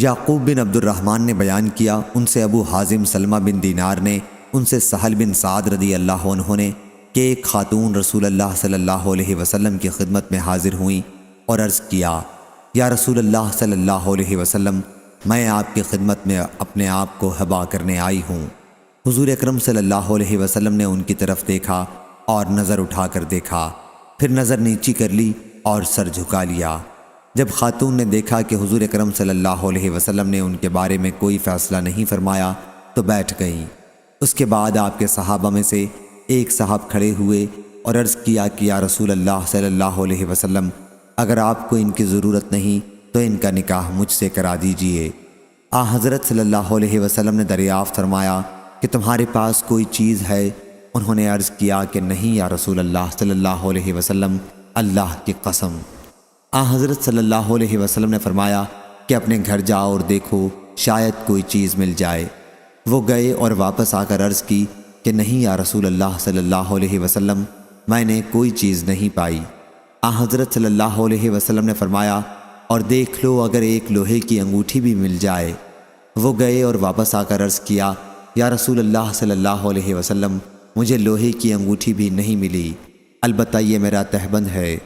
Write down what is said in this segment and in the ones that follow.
یعقوب بن عبد الرحمن نے بیان کیا، ان سے ابو حازم سلمہ بن دینار نے، ان سے سہل بن سعد رضی اللہ عنہ نے کہ ایک خاتون رسول اللہ صلی اللہ علیہ وسلم کی خدمت میں حاضر ہوئیں اور عرض کیا، یا رسول اللہ صلی اللہ علیہ وسلم، میں آپ کی خدمت میں اپنے آپ کو ہبا کرنے آئی ہوں۔ حضور اکرم صلی اللہ علیہ وسلم نے ان کی طرف دیکھا اور نظر اٹھا کر دیکھا، پھر نظر نیچی کر لی اور سر جھکا لیا۔ جب خاتون نے دیکھا کہ حضور اکرم صلی اللہ علیہ وسلم نے ان کے بارے میں کوئی فیصلہ نہیں فرمایا تو بیٹھ گئیں۔ اس کے بعد آپ کے صحابہ میں سے ایک صاحب کھڑے ہوئے اور عرض کیا کہ یا رسول اللہ صلی اللہ علیہ وسلم، اگر آپ کو ان کی ضرورت نہیں تو ان کا نکاح مجھ سے کرا دیجئے۔ حضرت صلی اللہ علیہ وسلم نے دریافت فرمایا کہ تمہارے پاس کوئی چیز ہے؟ انہوں نے عرض کیا کہ نہیں یا رسول اللہ صلی اللہ علیہ وسلم، اللہ کی قسم۔ حضرت صلی اللہ علیہ وسلم نے فرمایا کہ اپنے گھر جاؤ اور دیکھو، شاید کوئی چیز مل جائے۔ وہ گئے اور واپس آ کر عرض کی کہ نہیں یا رسول اللہ صلی اللہ علیہ وسلم، میں نے کوئی چیز نہیں پائی۔ حضرت صلی اللہ علیہ وسلم نے فرمایا اور دیکھ لو اگر ایک لوہے کی انگوٹھی بھی مل جائے۔ وہ گئے اور واپس آ کر عرض کیا یا رسول اللہ صلی اللہ علیہ وسلم، مجھے لوہے کی انگوٹھی بھی نہیں ملی، البتہ یہ میرا تہبند ہے۔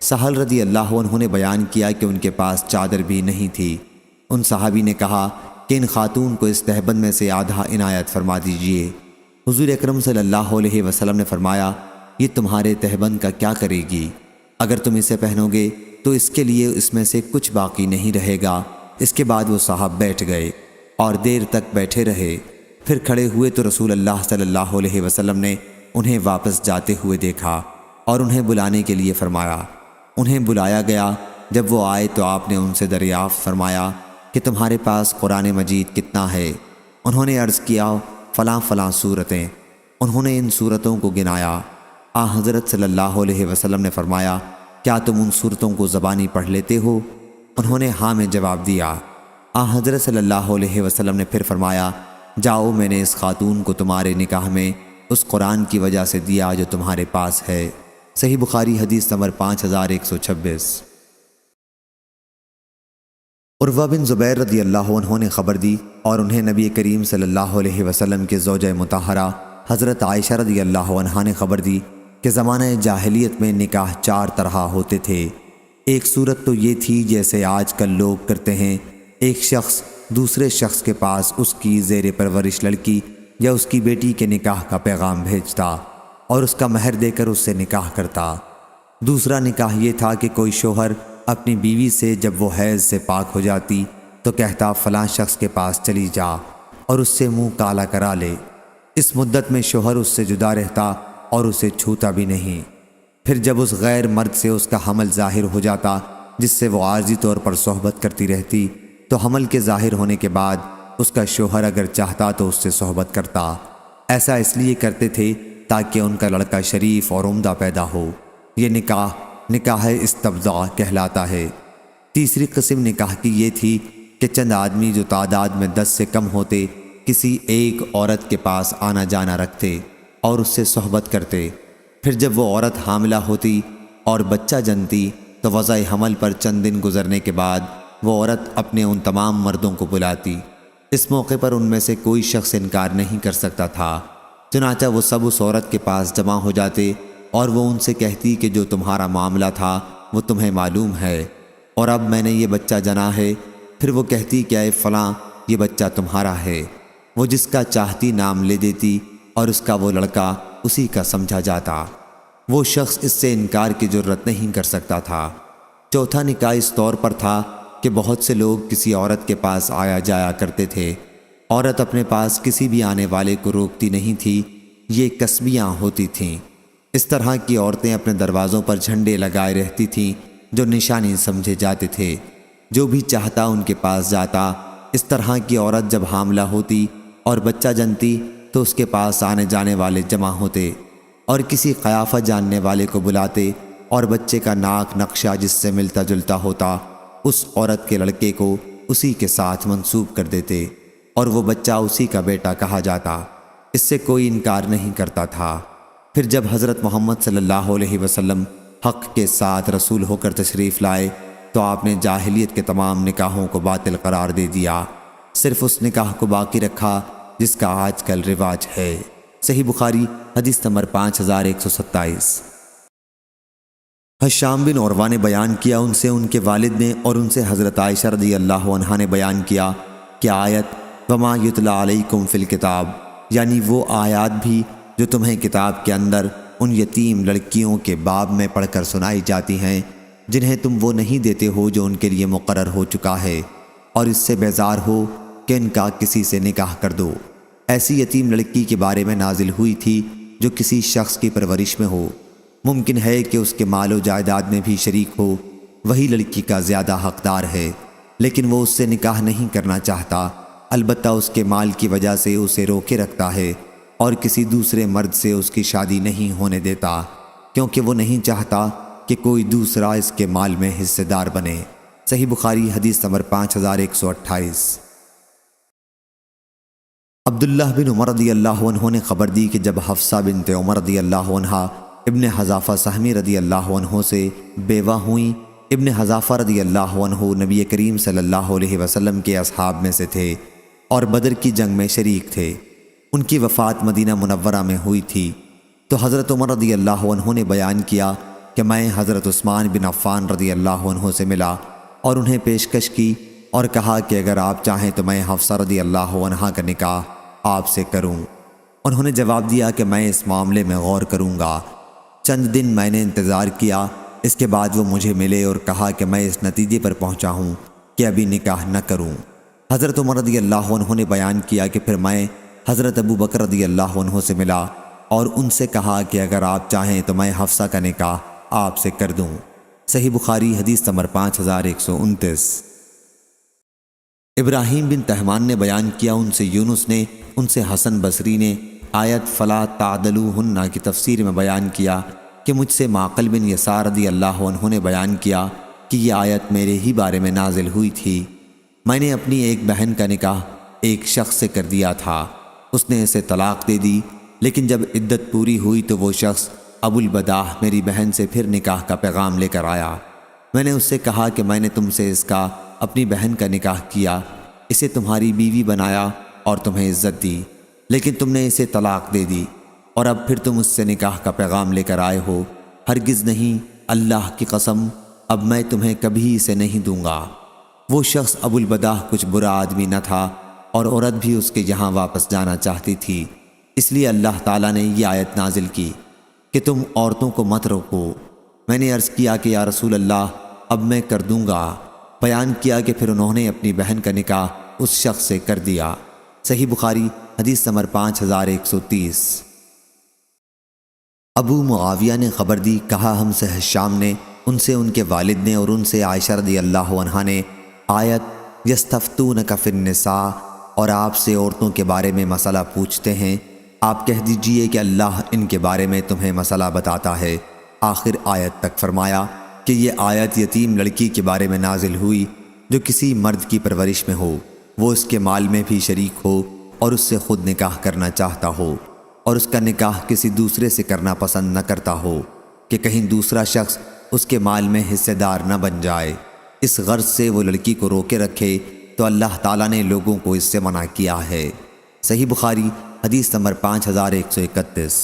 سہل رضی اللہ عنہ نے بیان کیا کہ ان کے پاس چادر بھی نہیں تھی۔ ان صحابی نے کہا کہ ان خاتون کو اس تہبند میں سے آدھا عنایت فرما دیجئے۔ حضور اکرم صلی اللہ علیہ وسلم نے فرمایا، یہ تمہارے تہبند کا کیا کرے گی؟ اگر تم اسے پہنو گے تو اس کے لیے اس میں سے کچھ باقی نہیں رہے گا۔ اس کے بعد وہ صاحب بیٹھ گئے اور دیر تک بیٹھے رہے، پھر کھڑے ہوئے تو رسول اللہ صلی اللہ علیہ وسلم نے انہیں واپس جاتے ہوئے دیکھا اور انہیں بلانے کے لیے فرمایا۔ انہیں بلایا گیا۔ جب وہ آئے تو آپ نے ان سے دریافت فرمایا کہ تمہارے پاس قرآن مجید کتنا ہے؟ انہوں نے عرض کیا فلاں فلاں سورتیں۔ انہوں نے ان سورتوں کو گنایا۔ حضرت صلی اللہ علیہ وسلم نے فرمایا، کیا تم ان سورتوں کو زبانی پڑھ لیتے ہو؟ انہوں نے ہاں میں جواب دیا۔ حضرت صلی اللہ علیہ وسلم نے پھر فرمایا، جاؤ، میں نے اس خاتون کو تمہارے نکاح میں اس قرآن کی وجہ سے دیا جو تمہارے پاس ہے۔ صحیح بخاری حدیث نمبر 5126۔ عروہ بن زبیر رضی اللہ عنہ نے خبر دی اور انہیں نبی کریم صلی اللہ علیہ وسلم کے زوجہ مطہرہ حضرت عائشہ رضی اللہ عنہا نے خبر دی کہ زمانہ جاہلیت میں نکاح 4 طرح ہوتے تھے۔ ایک صورت تو یہ تھی جیسے آج کل لوگ کرتے ہیں، ایک شخص دوسرے شخص کے پاس اس کی زیر پرورش لڑکی یا اس کی بیٹی کے نکاح کا پیغام بھیجتا اور اس کا مہر دے کر اس سے نکاح کرتا۔ دوسرا نکاح یہ تھا کہ کوئی شوہر اپنی بیوی سے جب وہ حیض سے پاک ہو جاتی تو کہتا فلاں شخص کے پاس چلی جا اور اس سے منہ کالا کرا لے۔ اس مدت میں شوہر اس سے جدا رہتا اور اسے چھوتا بھی نہیں۔ پھر جب اس غیر مرد سے اس کا حمل ظاہر ہو جاتا جس سے وہ عارضی طور پر صحبت کرتی رہتی، تو حمل کے ظاہر ہونے کے بعد اس کا شوہر اگر چاہتا تو اس سے صحبت کرتا۔ ایسا اس لیے کرتے تھے تاکہ ان کا لڑکا شریف اور عمدہ پیدا ہو۔ یہ نکاح استبضاء کہلاتا ہے۔ تیسری قسم نکاح کی یہ تھی کہ چند آدمی جو تعداد میں 10 سے کم ہوتے کسی ایک عورت کے پاس آنا جانا رکھتے اور اس سے صحبت کرتے۔ پھر جب وہ عورت حاملہ ہوتی اور بچہ جنتی تو وضع حمل پر چند دن گزرنے کے بعد وہ عورت اپنے ان تمام مردوں کو بلاتی۔ اس موقع پر ان میں سے کوئی شخص انکار نہیں کر سکتا تھا، چنانچہ وہ سب اس عورت کے پاس جمع ہو جاتے اور وہ ان سے کہتی کہ جو تمہارا معاملہ تھا وہ تمہیں معلوم ہے اور اب میں نے یہ بچہ جنا ہے۔ پھر وہ کہتی کہ اے فلاں، یہ بچہ تمہارا ہے۔ وہ جس کا چاہتی نام لے دیتی اور اس کا وہ لڑکا اسی کا سمجھا جاتا۔ وہ شخص اس سے انکار کی جرت نہیں کر سکتا تھا۔ چوتھا نکاح اس طور پر تھا کہ بہت سے لوگ کسی عورت کے پاس آیا جایا کرتے تھے۔ عورت اپنے پاس کسی بھی آنے والے کو روکتی نہیں تھی، یہ کسبیاں ہوتی تھیں۔ اس طرح کی عورتیں اپنے دروازوں پر جھنڈے لگائے رہتی تھیں جو نشانی سمجھے جاتے تھے، جو بھی چاہتا ان کے پاس جاتا۔ اس طرح کی عورت جب حاملہ ہوتی اور بچہ جنتی تو اس کے پاس آنے جانے والے جمع ہوتے اور کسی قیافہ جاننے والے کو بلاتے اور بچے کا ناک نقشہ جس سے ملتا جلتا ہوتا اس عورت کے لڑکے کو اسی کے ساتھ منسوب کر دیتے اور وہ بچہ اسی کا بیٹا کہا جاتا۔ اس سے کوئی انکار نہیں کرتا تھا۔ پھر جب حضرت محمد صلی اللہ علیہ وسلم حق کے ساتھ رسول ہو کر تشریف لائے تو آپ نے جاہلیت کے تمام نکاحوں کو باطل قرار دے دیا، صرف اس نکاح کو باقی رکھا جس کا آج کل رواج ہے۔ صحیح بخاری حدیث نمبر 5127۔ حشام بن عروہ نے بیان کیا، ان سے ان کے والد نے اور ان سے حضرت عائشہ رضی اللہ عنہا نے بیان کیا کہ آیت وما یتلا علیکم فی الکتاب، یعنی وہ آیات بھی جو تمہیں کتاب کے اندر ان یتیم لڑکیوں کے باب میں پڑھ کر سنائی جاتی ہیں جنہیں تم وہ نہیں دیتے ہو جو ان کے لیے مقرر ہو چکا ہے، اور اس سے بیزار ہو کہ ان کا کسی سے نکاح کر دو۔ ایسی یتیم لڑکی کے بارے میں نازل ہوئی تھی جو کسی شخص کی پرورش میں ہو، ممکن ہے کہ اس کے مال و جائیداد میں بھی شریک ہو، وہی لڑکی کا زیادہ حقدار ہے، لیکن وہ اس سے نکاح نہیں کرنا چاہتا، البتہ اس کے مال کی وجہ سے اسے روکے رکھتا ہے اور کسی دوسرے مرد سے اس کی شادی نہیں ہونے دیتا، کیونکہ وہ نہیں چاہتا کہ کوئی دوسرا اس کے مال میں حصے دار بنے۔ صحیح بخاری حدیث نمبر 5128۔ عبداللہ بن عمر رضی اللہ عنہ نے خبر دی کہ جب حفصہ بنت عمر رضی اللہ عنہ ابن حذافہ سہمی رضی اللہ عنہ سے بیوہ ہوئیں، ابن حذافہ رضی اللہ عنہ نبی کریم صلی اللہ علیہ وسلم کے اصحاب میں سے تھے اور بدر کی جنگ میں شریک تھے۔ ان کی وفات مدینہ منورہ میں ہوئی تھی، تو حضرت عمر رضی اللہ عنہ نے بیان کیا کہ میں حضرت عثمان بن عفان رضی اللہ عنہ سے ملا اور انہیں پیشکش کی اور کہا کہ اگر آپ چاہیں تو میں حفصہ رضی اللہ عنہا کا نکاح آپ سے کروں۔ انہوں نے جواب دیا کہ میں اس معاملے میں غور کروں گا۔ چند دن میں نے انتظار کیا، اس کے بعد وہ مجھے ملے اور کہا کہ میں اس نتیجے پر پہنچا ہوں کہ ابھی نکاح نہ کروں۔ حضرت عمر رضی اللہ عنہ نے بیان کیا کہ پھر میں حضرت ابو بکر رضی اللہ عنہ سے ملا اور ان سے کہا کہ اگر آپ چاہیں تو میں حفصہ کا نکاح آپ سے کر دوں۔ صحیح بخاری حدیث نمبر 5129۔ ابراہیم بن تہمان نے بیان کیا، ان سے یونس نے، ان سے حسن بصری نے آیت فلا تعدلوہن کی تفسیر میں بیان کیا کہ مجھ سے معقل بن یسار رضی اللہ عنہ نے بیان کیا کہ یہ آیت میرے ہی بارے میں نازل ہوئی تھی۔ میں نے اپنی ایک بہن کا نکاح ایک شخص سے کر دیا تھا، اس نے اسے طلاق دے دی، لیکن جب عدت پوری ہوئی تو وہ شخص ابو البداح میری بہن سے پھر نکاح کا پیغام لے کر آیا۔ میں نے اس سے کہا کہ میں نے تم سے اس کا اپنی بہن کا نکاح کیا، اسے تمہاری بیوی بنایا اور تمہیں عزت دی، لیکن تم نے اسے طلاق دے دی اور اب پھر تم اس سے نکاح کا پیغام لے کر آئے ہو۔ ہرگز نہیں، اللہ کی قسم، اب میں تمہیں کبھی اسے نہیں دوں گا۔ وہ شخص ابو البداح کچھ برا آدمی نہ تھا اور عورت بھی اس کے یہاں واپس جانا چاہتی تھی، اس لیے اللہ تعالیٰ نے یہ آیت نازل کی کہ تم عورتوں کو مت روکو۔ میں نے عرض کیا کہ یا رسول اللہ اب میں کر دوں گا۔ بیان کیا کہ پھر انہوں نے اپنی بہن کا نکاح اس شخص سے کر دیا۔ صحیح بخاری حدیث نمبر 5130۔ ابو معاویہ نے خبر دی، کہا ہم سے حشام نے، ان سے ان کے والد نے اور ان سے عائشہ رضی اللہ عنہا نے آیت یستفتونک فی النساء اور آپ سے عورتوں کے بارے میں مسئلہ پوچھتے ہیں، آپ کہہ دیجئے کہ اللہ ان کے بارے میں تمہیں مسئلہ بتاتا ہے، آخر آیت تک فرمایا کہ یہ آیت یتیم لڑکی کے بارے میں نازل ہوئی جو کسی مرد کی پرورش میں ہو، وہ اس کے مال میں بھی شریک ہو اور اس سے خود نکاح کرنا چاہتا ہو اور اس کا نکاح کسی دوسرے سے کرنا پسند نہ کرتا ہو کہ کہیں دوسرا شخص اس کے مال میں حصے دار نہ بن جائے۔ اس غرض سے وہ لڑکی کو روکے رکھے تو اللہ تعالیٰ نے لوگوں کو اس سے منع کیا ہے۔ صحیح بخاری حدیث نمبر 5131۔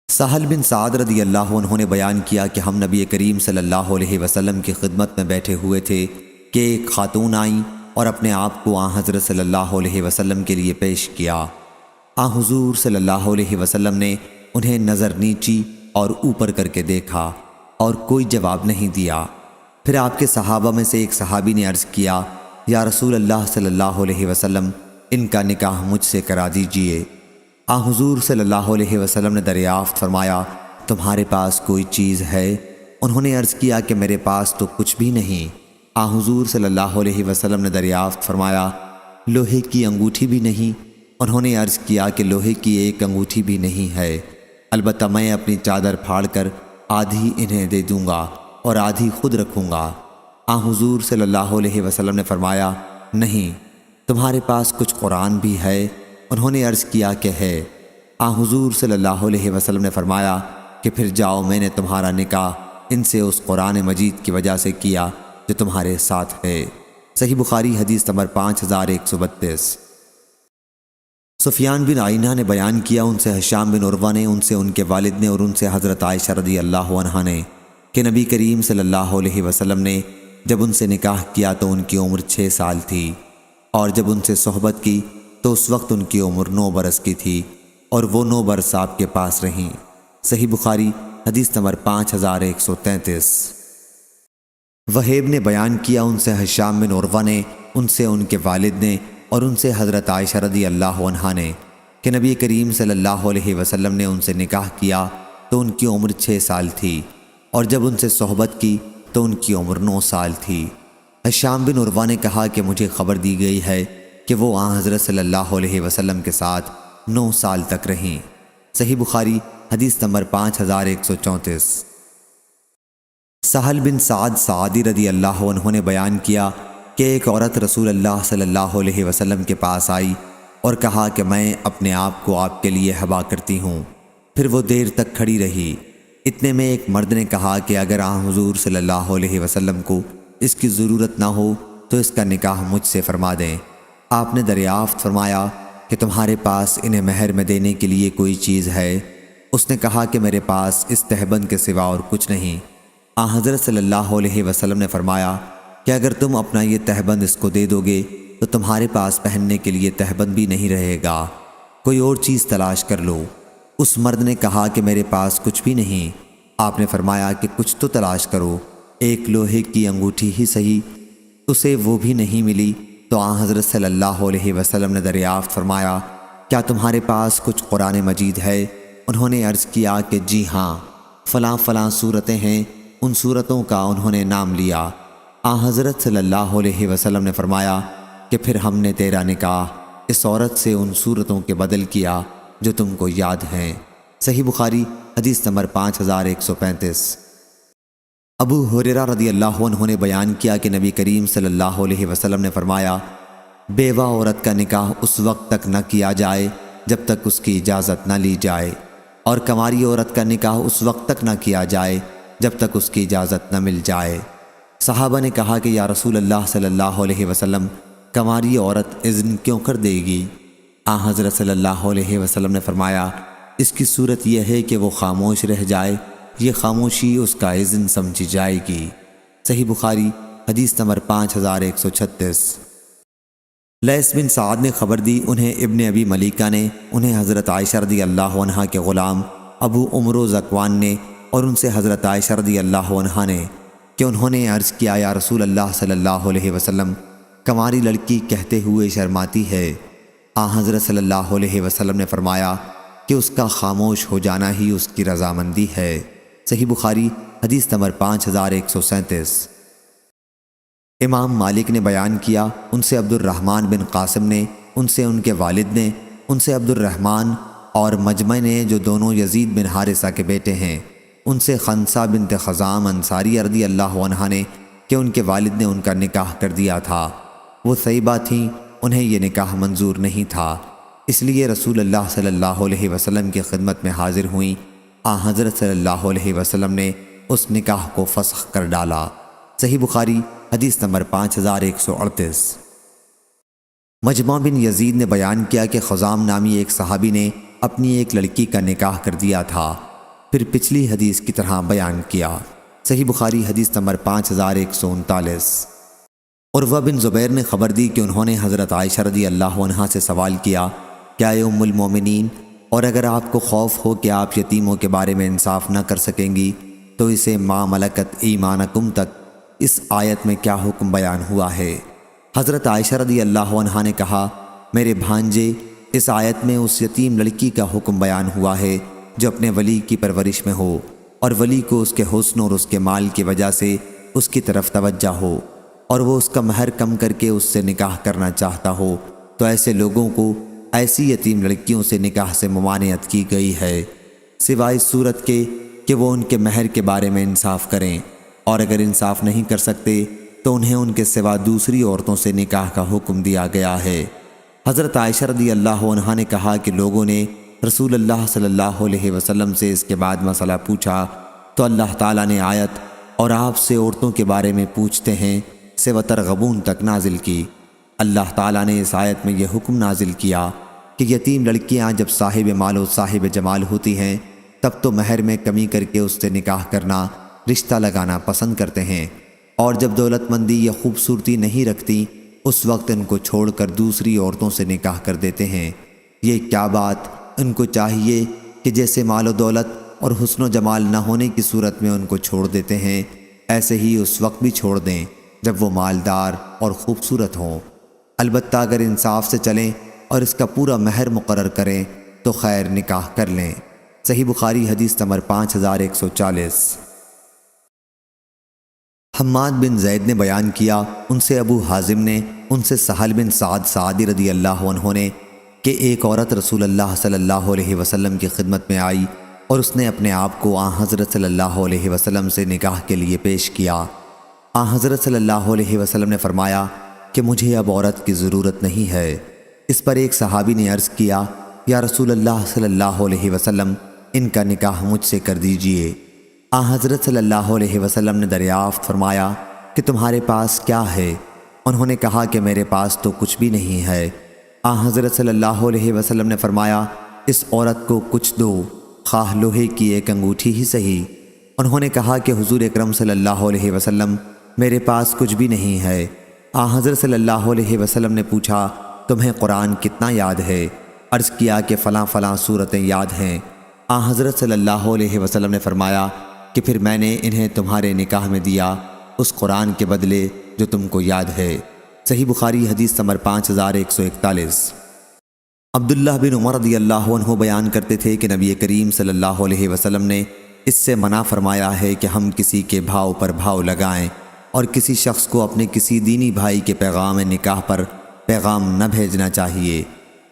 سہل بن سعد رضی اللہ عنہ نے بیان کیا کہ ہم نبی کریم صلی اللہ علیہ وسلم کی خدمت میں بیٹھے ہوئے تھے کہ ایک خاتون آئیں اور اپنے آپ کو آن حضرت صلی اللہ علیہ وسلم کے لیے پیش کیا۔ آن حضور صلی اللہ علیہ وسلم نے انہیں نظر نیچی اور اوپر کر کے دیکھا اور کوئی جواب نہیں دیا۔ پھر آپ کے صحابہ میں سے ایک صحابی نے عرض کیا، یا رسول اللہ صلی اللہ علیہ وسلم ان کا نکاح مجھ سے کرا دیجئے۔ آن حضور صلی اللہ علیہ وسلم نے دریافت فرمایا، تمہارے پاس کوئی چیز ہے؟ انہوں نے عرض کیا کہ میرے پاس تو کچھ بھی نہیں۔ آن حضور صلی اللہ علیہ وسلم نے دریافت فرمایا، لوہے کی انگوٹھی بھی نہیں؟ انہوں نے عرض کیا کہ لوہے کی ایک انگوٹھی بھی نہیں ہے، البتہ میں اپنی چادر پھاڑ کر آدھی انہیں دے دوں گا اور آدھی خود رکھوں گا۔ آن حضور صلی اللہ علیہ وسلم نے فرمایا، نہیں، تمہارے پاس کچھ قرآن بھی ہے؟ انہوں نے عرض کیا کہ ہے۔ آن حضور صلی اللہ علیہ وسلم نے فرمایا کہ پھر جاؤ، میں نے تمہارا نکاح ان سے اس قرآن مجید کی وجہ سے کیا جو تمہارے ساتھ ہے۔ صحیح بخاری حدیث نمبر 5132۔ سفیان بن عینہ نے بیان کیا، ان سے ہشام بن عروہ نے، ان سے ان کے والد نے، اور ان سے حضرت عائشہ رضی اللہ عنہا نے کہ نبی کریم صلی اللہ علیہ وسلم نے جب ان سے نکاح کیا تو ان کی عمر 6 سال تھی، اور جب ان سے صحبت کی تو اس وقت ان کی عمر 9 برس کی تھی، اور وہ 9 برس آپ کے پاس رہیں۔ صحیح بخاری حدیث نمبر 5133۔ وہیب نے بیان کیا، ان سے ہشام بن عروہ نے، ان سے ان کے والد نے، اور ان سے حضرت عائشہ رضی اللہ عنہا نے کہ نبی کریم صلی اللہ علیہ وسلم نے ان سے نکاح کیا تو ان کی عمر 6 سال تھی، اور جب ان سے صحبت کی تو ان کی عمر 9 سال تھی۔ ہشام بن عروہ نے کہا کہ مجھے خبر دی گئی ہے کہ وہ حضرت صلی اللہ علیہ وسلم کے ساتھ 9 سال تک رہیں۔ صحیح بخاری حدیث نمبر 5134۔ سہل بن سعد سعدی رضی اللہ عنہ نے بیان کیا کہ ایک عورت رسول اللہ صلی اللہ علیہ وسلم کے پاس آئی اور کہا کہ میں اپنے آپ کو آپ کے لیے حبا کرتی ہوں۔ پھر وہ دیر تک کھڑی رہی۔ اتنے میں ایک مرد نے کہا کہ اگر حضور صلی اللہ علیہ وسلم کو اس کی ضرورت نہ ہو تو اس کا نکاح مجھ سے فرما دیں۔ آپ نے دریافت فرمایا کہ تمہارے پاس انہیں مہر میں دینے کے لیے کوئی چیز ہے؟ اس نے کہا کہ میرے پاس اس تہبند کے سوا اور کچھ نہیں۔ حضرت صلی اللہ علیہ وسلم نے فرمایا کہ اگر تم اپنا یہ تہبند اس کو دے دو گے تو تمہارے پاس پہننے کے لیے تہبند بھی نہیں رہے گا، کوئی اور چیز تلاش کر لو۔ اس مرد نے کہا کہ میرے پاس کچھ بھی نہیں۔ آپ نے فرمایا کہ کچھ تو تلاش کرو، ایک لوہے کی انگوٹھی ہی صحیح۔ اسے وہ بھی نہیں ملی تو حضرت صلی اللہ علیہ وسلم نے دریافت فرمایا کیا تمہارے پاس کچھ قرآن مجید ہے؟ انہوں نے عرض کیا کہ جی ہاں، فلاں فلاں صورتیں ہیں۔ ان صورتوں کا انہوں نے نام لیا۔ حضرت صلی اللہ علیہ وسلم نے فرمایا کہ پھر ہم نے تیرا نکاح اس عورت سے ان صورتوں کے بدل کیا جو تم کو یاد ہیں۔ صحیح بخاری حدیث نمبر 5135۔ ابو ہریرہ رضی اللہ عنہ نے بیان کیا کہ نبی کریم صلی اللہ علیہ وسلم نے فرمایا بیوہ عورت کا نکاح اس وقت تک نہ کیا جائے جب تک اس کی اجازت نہ لی جائے، اور کنواری عورت کا نکاح اس وقت تک نہ کیا جائے جب تک اس کی اجازت نہ مل جائے۔ صحابہ نے کہا کہ یا رسول اللہ صلی اللہ علیہ وسلم، کنواری عورت اذن کیوں کر دے گی؟ حضرت صلی اللہ علیہ وسلم نے فرمایا اس کی صورت یہ ہے کہ وہ خاموش رہ جائے، یہ خاموشی اس کا اذن سمجھی جائے گی۔ صحیح بخاری حدیث نمبر 5136۔ لیث بن سعد نے خبر دی، انہیں ابن ابی ملیکہ نے، انہیں حضرت عائشہ رضی اللہ عنہا کے غلام ابو عمرو زکوان نے، اور ان سے حضرت عائشہ رضی اللہ عنہا نے کہ انہوں نے عرض کیا یا رسول اللہ صلی اللہ علیہ وسلم، کنواری لڑکی کہتے ہوئے شرماتی ہے۔ حضرت صلی اللہ علیہ وسلم نے فرمایا کہ اس کا خاموش ہو جانا ہی اس کی رضامندی ہے۔ صحیح بخاری حدیث نمبر 5137۔ امام مالک نے بیان کیا، ان سے عبد الرحمن بن قاسم نے، ان سے ان کے والد نے، ان سے عبد الرحمن اور مجمع نے جو دونوں یزید بن حارثہ کے بیٹے ہیں، ان سے خنسہ بنت خزام انصاری رضی اللہ عنہا نے کہ ان کے والد نے ان کا نکاح کر دیا تھا۔ وہ طیبہ تھیں، انہیں یہ نکاح منظور نہیں تھا، اس لیے رسول اللہ صلی اللہ علیہ وسلم کی خدمت میں حاضر ہوئیں۔ حضرت صلی اللہ علیہ وسلم نے اس نکاح کو فسخ کر ڈالا۔ صحیح بخاری حدیث نمبر 5138۔ مجمع بن یزید نے بیان کیا کہ خزام نامی ایک صحابی نے اپنی ایک لڑکی کا نکاح کر دیا تھا، پھر پچھلی حدیث کی طرح بیان کیا۔ صحیح بخاری حدیث نمبر 5139۔ عروہ بن زبیر نے خبر دی کہ انہوں نے حضرت عائشہ رضی اللہ عنہا سے سوال کیا کیا اے ام المومنین، اور اگر آپ کو خوف ہو کہ آپ یتیموں کے بارے میں انصاف نہ کر سکیں گی تو اسے ما ملکت ایمانکم تک اس آیت میں کیا حکم بیان ہوا ہے؟ حضرت عائشہ رضی اللہ عنہا نے کہا میرے بھانجے، اس آیت میں اس یتیم لڑکی کا حکم بیان ہوا ہے جو اپنے ولی کی پرورش میں ہو، اور ولی کو اس کے حسن اور اس کے مال کی وجہ سے اس کی طرف توجہ ہو، اور وہ اس کا مہر کم کر کے اس سے نکاح کرنا چاہتا ہو، تو ایسے لوگوں کو ایسی یتیم لڑکیوں سے نکاح سے ممانعت کی گئی ہے، سوائے اس صورت کے کہ وہ ان کے مہر کے بارے میں انصاف کریں، اور اگر انصاف نہیں کر سکتے تو انہیں ان کے سوا دوسری عورتوں سے نکاح کا حکم دیا گیا ہے۔ حضرت عائشہ رضی اللہ عنہا نے کہا کہ لوگوں نے رسول اللہ صلی اللہ علیہ وسلم سے اس کے بعد مسئلہ پوچھا تو اللہ تعالیٰ نے آیت اور آپ سے عورتوں کے بارے میں پوچھتے ہیں سے وترغبون تک نازل کی۔ اللہ تعالیٰ نے اس آیت میں یہ حکم نازل کیا کہ یتیم لڑکیاں جب صاحب مال و صاحب جمال ہوتی ہیں تب تو مہر میں کمی کر کے اس سے نکاح کرنا، رشتہ لگانا پسند کرتے ہیں، اور جب دولت مندی یا خوبصورتی نہیں رکھتی اس وقت ان کو چھوڑ کر دوسری عورتوں سے نکاح کر دیتے ہیں۔ یہ کیا بات، ان کو چاہیے کہ جیسے مال و دولت اور حسن و جمال نہ ہونے کی صورت میں ان کو چھوڑ دیتے ہیں، ایسے ہی اس وقت بھی چھوڑ دیں جب وہ مالدار اور خوبصورت ہوں۔ البتہ اگر انصاف سے چلیں اور اس کا پورا مہر مقرر کریں تو خیر نکاح کر لیں۔ صحیح بخاری حدیث نمبر 5140۔ حماد بن زید نے بیان کیا، ان سے ابو حازم نے، ان سے سہل بن سعد سعدی رضی اللہ عنہ نے کہ ایک عورت رسول اللہ صلی اللہ علیہ وسلم کی خدمت میں آئی اور اس نے اپنے آپ کو آن حضرت صلی اللہ علیہ وسلم سے نکاح کے لیے پیش کیا۔ آن حضرت صلی اللہ علیہ وسلم نے فرمایا کہ مجھے اب عورت کی ضرورت نہیں ہے۔ اس پر ایک صحابی نے عرض کیا، یا رسول اللہ صلی اللہ علیہ وسلم، ان کا نکاح مجھ سے کر دیجئے۔ آن حضرت صلی اللہ علیہ وسلم نے دریافت فرمایا کہ تمہارے پاس کیا ہے؟ انہوں نے کہا کہ میرے پاس تو کچھ بھی نہیں ہے۔ آن حضرت صلی اللہ علیہ وسلم نے فرمایا، اس عورت کو کچھ دو، خواہ لوہے کی ایک انگوٹھی ہی صحیح۔ انہوں نے کہا کہ حضور اکرم صلی اللہ علیہ وسلم، میرے پاس کچھ بھی نہیں ہے۔ آن حضرت صلی اللہ علیہ وسلم نے پوچھا، تمہیں قرآن کتنا یاد ہے؟ عرض کیا کہ فلاں فلاں صورتیں یاد ہیں۔ آن حضرت صلی اللہ علیہ وسلم نے فرمایا کہ پھر میں نے انہیں تمہارے نکاح میں دیا اس قرآن کے بدلے جو تم کو یاد ہے۔ صحیح بخاری حدیث نمبر 5141۔ عبداللہ بن عمر رضی اللہ عنہ بیان کرتے تھے کہ نبی کریم صلی اللہ علیہ وسلم نے اس سے منع فرمایا ہے کہ ہم کسی کے بھاؤ پر بھاؤ لگائیں اور کسی شخص کو اپنے کسی دینی بھائی کے پیغام نکاح پر پیغام نہ بھیجنا چاہیے،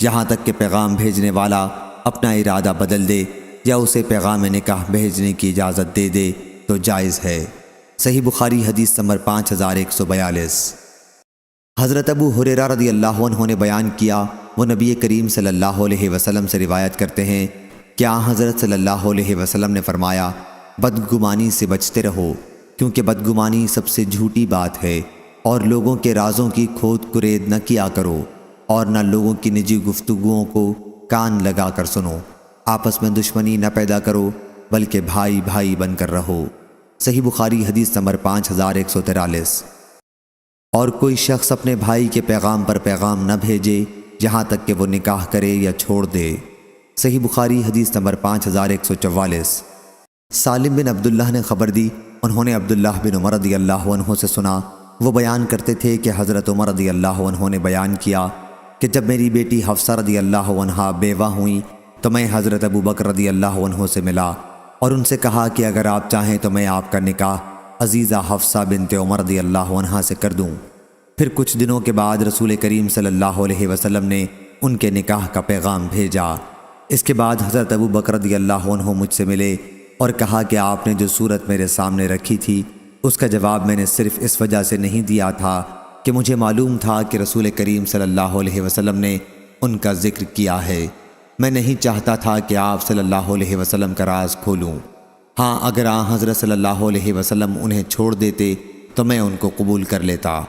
یہاں تک کہ پیغام بھیجنے والا اپنا ارادہ بدل دے یا اسے پیغام نکاح بھیجنے کی اجازت دے دے تو جائز ہے۔ صحیح بخاری حدیث نمبر 5142۔ حضرت ابو ہریرہ رضی اللہ عنہ نے بیان کیا، وہ نبی کریم صلی اللہ علیہ وسلم سے روایت کرتے ہیں کہ آن حضرت صلی اللہ علیہ وسلم نے فرمایا، بدگمانی سے بچتے رہو، کیونکہ بدگمانی سب سے جھوٹی بات ہے، اور لوگوں کے رازوں کی کھود کرید نہ کیا کرو، اور نہ لوگوں کی نجی گفتگوؤں کو کان لگا کر سنو، آپس میں دشمنی نہ پیدا کرو بلکہ بھائی بھائی بن کر رہو۔ صحیح بخاری حدیث نمبر 5143۔ اور کوئی شخص اپنے بھائی کے پیغام پر پیغام نہ بھیجے یہاں تک کہ وہ نکاح کرے یا چھوڑ دے۔ صحیح بخاری حدیث نمبر 5144۔ سالم بن عبداللہ نے خبر دی، انہوں نے عبداللہ بن عمر رضی اللہ عنہ سے سنا، وہ بیان کرتے تھے کہ حضرت عمر رضی اللہ عنہ نے بیان کیا کہ جب میری بیٹی حفصہ رضی اللہ عنہا بیوہ ہوئیں تو میں حضرت ابو بکر رضی اللہ عنہ سے ملا اور ان سے کہا کہ اگر آپ چاہیں تو میں آپ کا نکاح عزیزہ حفصہ بنت عمر رضی اللہ عنہا سے کر دوں۔ پھر کچھ دنوں کے بعد رسول کریم صلی اللہ علیہ وسلم نے ان کے نکاح کا پیغام بھیجا۔ اس کے بعد حضرت ابو بکر رضی اللہ عنہ مجھ سے ملے اور کہا کہ آپ نے جو صورت میرے سامنے رکھی تھی اس کا جواب میں نے صرف اس وجہ سے نہیں دیا تھا کہ مجھے معلوم تھا کہ رسول کریم صلی اللہ علیہ وسلم نے ان کا ذکر کیا ہے۔ میں نہیں چاہتا تھا کہ آپ صلی اللہ علیہ وسلم کا راز کھولوں۔ ہاں اگر آن حضرت صلی اللہ علیہ وسلم انہیں چھوڑ دیتے تو میں ان کو قبول کر لیتا۔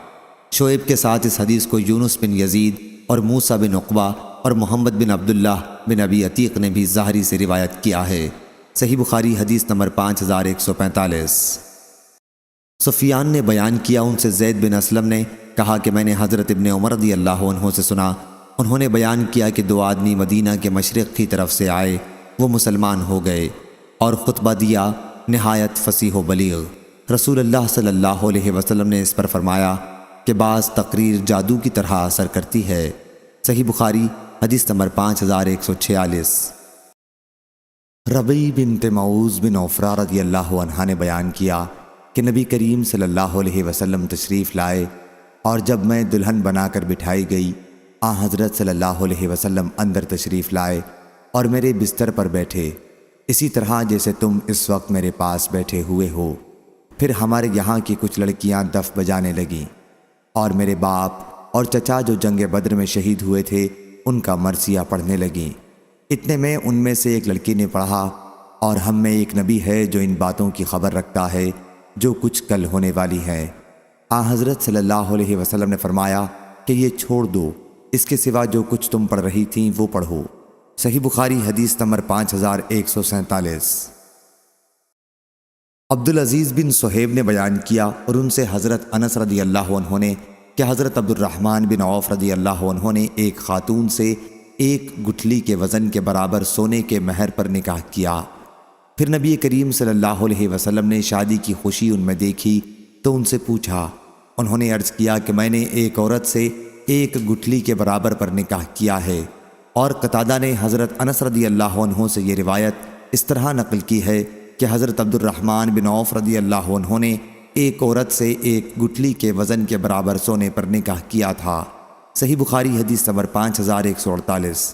شعیب کے ساتھ اس حدیث کو یونس بن یزید اور موسیٰ بن عقبہ اور محمد بن عبداللہ بن ابی عتیق نے بھی ظاہری سے روایت کیا ہے۔ صحیح بخاری حدیث نمبر 5145۔ سفیان نے بیان کیا، ان سے زید بن اسلم نے کہا کہ میں نے حضرت ابن عمر رضی اللہ عنہ سے سنا، انہوں نے بیان کیا کہ دو آدمی مدینہ کے مشرق کی طرف سے آئے، وہ مسلمان ہو گئے اور خطبہ دیا نہایت فصیح و بلیغ۔ رسول اللہ صلی اللہ علیہ وسلم نے اس پر فرمایا کہ بعض تقریر جادو کی طرح اثر کرتی ہے۔ صحیح بخاری حدیث نمبر 5146۔ ربیع بنت معوذ بن عفرہ رضی اللہ عنہا نے بیان کیا کہ نبی کریم صلی اللہ علیہ وسلم تشریف لائے اور جب میں دلہن بنا کر بٹھائی گئی، آن حضرت صلی اللہ علیہ وسلم اندر تشریف لائے اور میرے بستر پر بیٹھے، اسی طرح جیسے تم اس وقت میرے پاس بیٹھے ہوئے ہو۔ پھر ہمارے یہاں کی کچھ لڑکیاں دف بجانے لگیں اور میرے باپ اور چچا جو جنگ بدر میں شہید ہوئے تھے ان کا مرثیہ پڑھنے لگیں۔ اتنے میں ان میں سے ایک لڑکی نے پڑھا، اور ہم میں ایک نبی ہے جو ان باتوں کی خبر رکھتا ہے جو کچھ کل ہونے والی ہے۔ حضرت صلی اللہ علیہ وسلم نے فرمایا کہ یہ چھوڑ دو، اس کے سوا جو کچھ تم پڑھ رہی تھیں وہ پڑھو۔ صحیح بخاری حدیث نمبر 5147۔ عبدالعزیز بن صہیب نے بیان کیا اور ان سے حضرت انس رضی اللہ عنہ نے کہ حضرت عبد الرحمن بن عوف رضی اللہ عنہ نے ایک خاتون سے ایک گٹھلی کے وزن کے برابر سونے کے مہر پر نکاح کیا۔ پھر نبی کریم صلی اللہ علیہ وسلم نے شادی کی خوشی ان میں دیکھی تو ان سے پوچھا۔ انہوں نے عرض کیا کہ میں نے ایک عورت سے ایک گٹھلی کے برابر پر نکاح کیا ہے۔ اور قتادہ نے حضرت انس رضی اللہ عنہ سے یہ روایت اس طرح نقل کی ہے کہ حضرت عبد الرحمن بن عوف رضی اللہ عنہ نے ایک عورت سے ایک گٹھلی کے وزن کے برابر سونے پر نکاح کیا تھا۔ صحیح بخاری حدیث نمبر 5148۔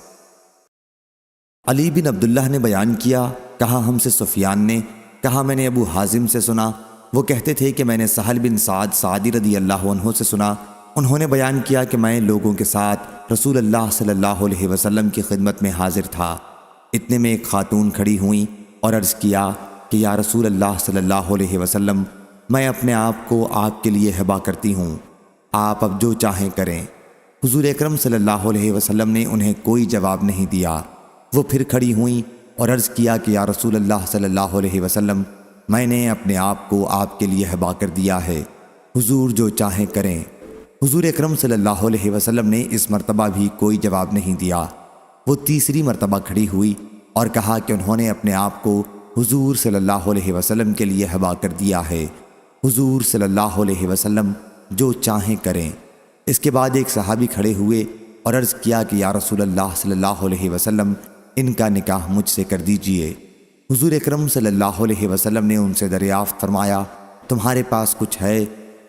علی بن عبداللہ نے بیان کیا، کہا ہم سے سفیان نے، کہا میں نے ابو حازم سے سنا، وہ کہتے تھے کہ میں نے سہل بن سعد سعدی رضی اللہ عنہ سے سنا، انہوں نے بیان کیا کہ میں لوگوں کے ساتھ رسول اللہ صلی اللہ علیہ وسلم کی خدمت میں حاضر تھا۔ اتنے میں ایک خاتون کھڑی ہوئیں اور عرض کیا کہ یا رسول اللہ صلی اللہ علیہ وسلم، میں اپنے آپ کو آپ کے لیے ہبا کرتی ہوں، آپ اب جو چاہیں کریں۔ حضور اکرم صلی اللہ علیہ وسلم نے انہیں کوئی جواب نہیں دیا۔ وہ پھر کھڑی ہوئیں اور عرض کیا کہ یا رسول اللہ صلی اللہ علیہ وسلم، میں نے اپنے آپ کو آپ کے لیے ہبا کر دیا ہے، حضور جو چاہیں کریں۔ حضور اکرم صلی اللہ علیہ وسلم نے اس مرتبہ بھی کوئی جواب نہیں دیا۔ وہ تیسری مرتبہ کھڑی ہوئی اور کہا کہ انہوں نے اپنے آپ کو حضور صلی اللہ علیہ وسلم کے لیے ہبا کر دیا ہے، حضور صلی اللہ علیہ وسلم جو چاہیں کریں۔ اس کے بعد ایک صحابی کھڑے ہوئے اور عرض کیا کہ یا رسول اللہ صلی اللہ علیہ وسلم، ان کا نکاح مجھ سے کر دیجئے۔ حضور اکرم صلی اللہ علیہ وسلم نے ان سے دریافت فرمایا، تمہارے پاس کچھ ہے؟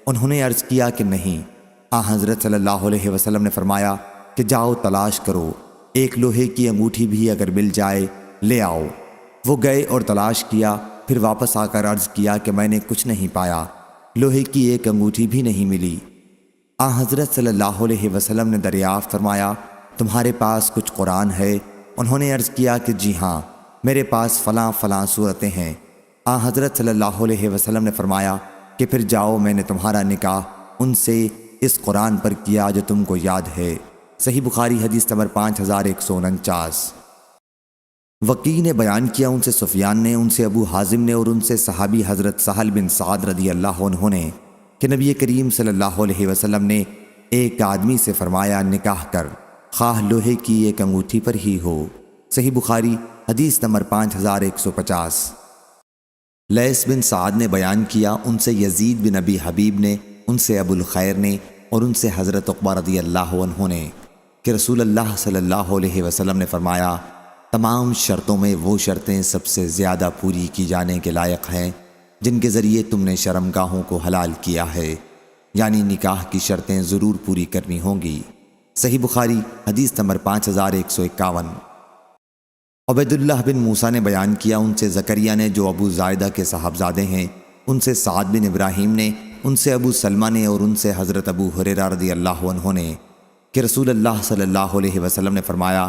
انہوں نے عرض کیا کہ نہیں۔ حضرت صلی اللہ علیہ وسلم نے فرمایا کہ جاؤ تلاش کرو، ایک لوہے کی انگوٹھی بھی اگر مل جائے لے آؤ۔ وہ گئے اور تلاش کیا، پھر واپس آ کر عرض کیا کہ میں نے کچھ نہیں پایا، لوہے کی ایک انگوٹھی بھی نہیں ملی۔ حضرت صلی اللہ علیہ وسلم نے دریافت فرمایا، تمہارے پاس کچھ قرآن ہے؟ انہوں نے عرض کیا کہ جی ہاں، میرے پاس فلاں فلاں صورتیں ہیں۔ حضرت صلی اللہ علیہ وسلم نے فرمایا کہ پھر جاؤ، میں نے تمہارا نکاح ان سے اس قرآن پر کیا جو تم کو یاد ہے۔ صحیح بخاری حدیث نمبر 5149۔ وقی نے بیان کیا، ان سے سفیان نے، ان سے ابو حازم نے اور ان سے صحابی حضرت سہل بن سعد رضی اللہ عنہ نے کہ نبی کریم صلی اللہ علیہ وسلم نے ایک آدمی سے فرمایا نکاح کر، خواہ لوہے کی ایک انگوٹھی پر ہی ہو۔ صحیح بخاری حدیث نمبر 5150۔ لیث بن سعد نے بیان کیا، ان سے یزید بن ابی حبیب نے، ان سے ابو الخیر نے اور ان سے حضرت عقبہ رضی اللہ عنہ نے کہ رسول اللہ صلی اللہ علیہ وسلم نے فرمایا، تمام شرطوں میں وہ شرطیں سب سے زیادہ پوری کی جانے کے لائق ہیں جن کے ذریعے تم نے شرمگاہوں کو حلال کیا ہے، یعنی نکاح کی شرطیں ضرور پوری کرنی ہوں گی۔ صحیح بخاری حدیث نمبر 5151۔ عبید اللہ بن موسیٰ نے بیان کیا، ان سے زکریہ نے جو ابو زائدہ کے صاحبزادے ہیں، ان سے سعد بن ابراہیم نے، ان سے ابو سلمہ نے اور ان سے حضرت ابو ہریرہ رضی اللہ عنہ نے کہ رسول اللہ صلی اللہ علیہ وسلم نے فرمایا،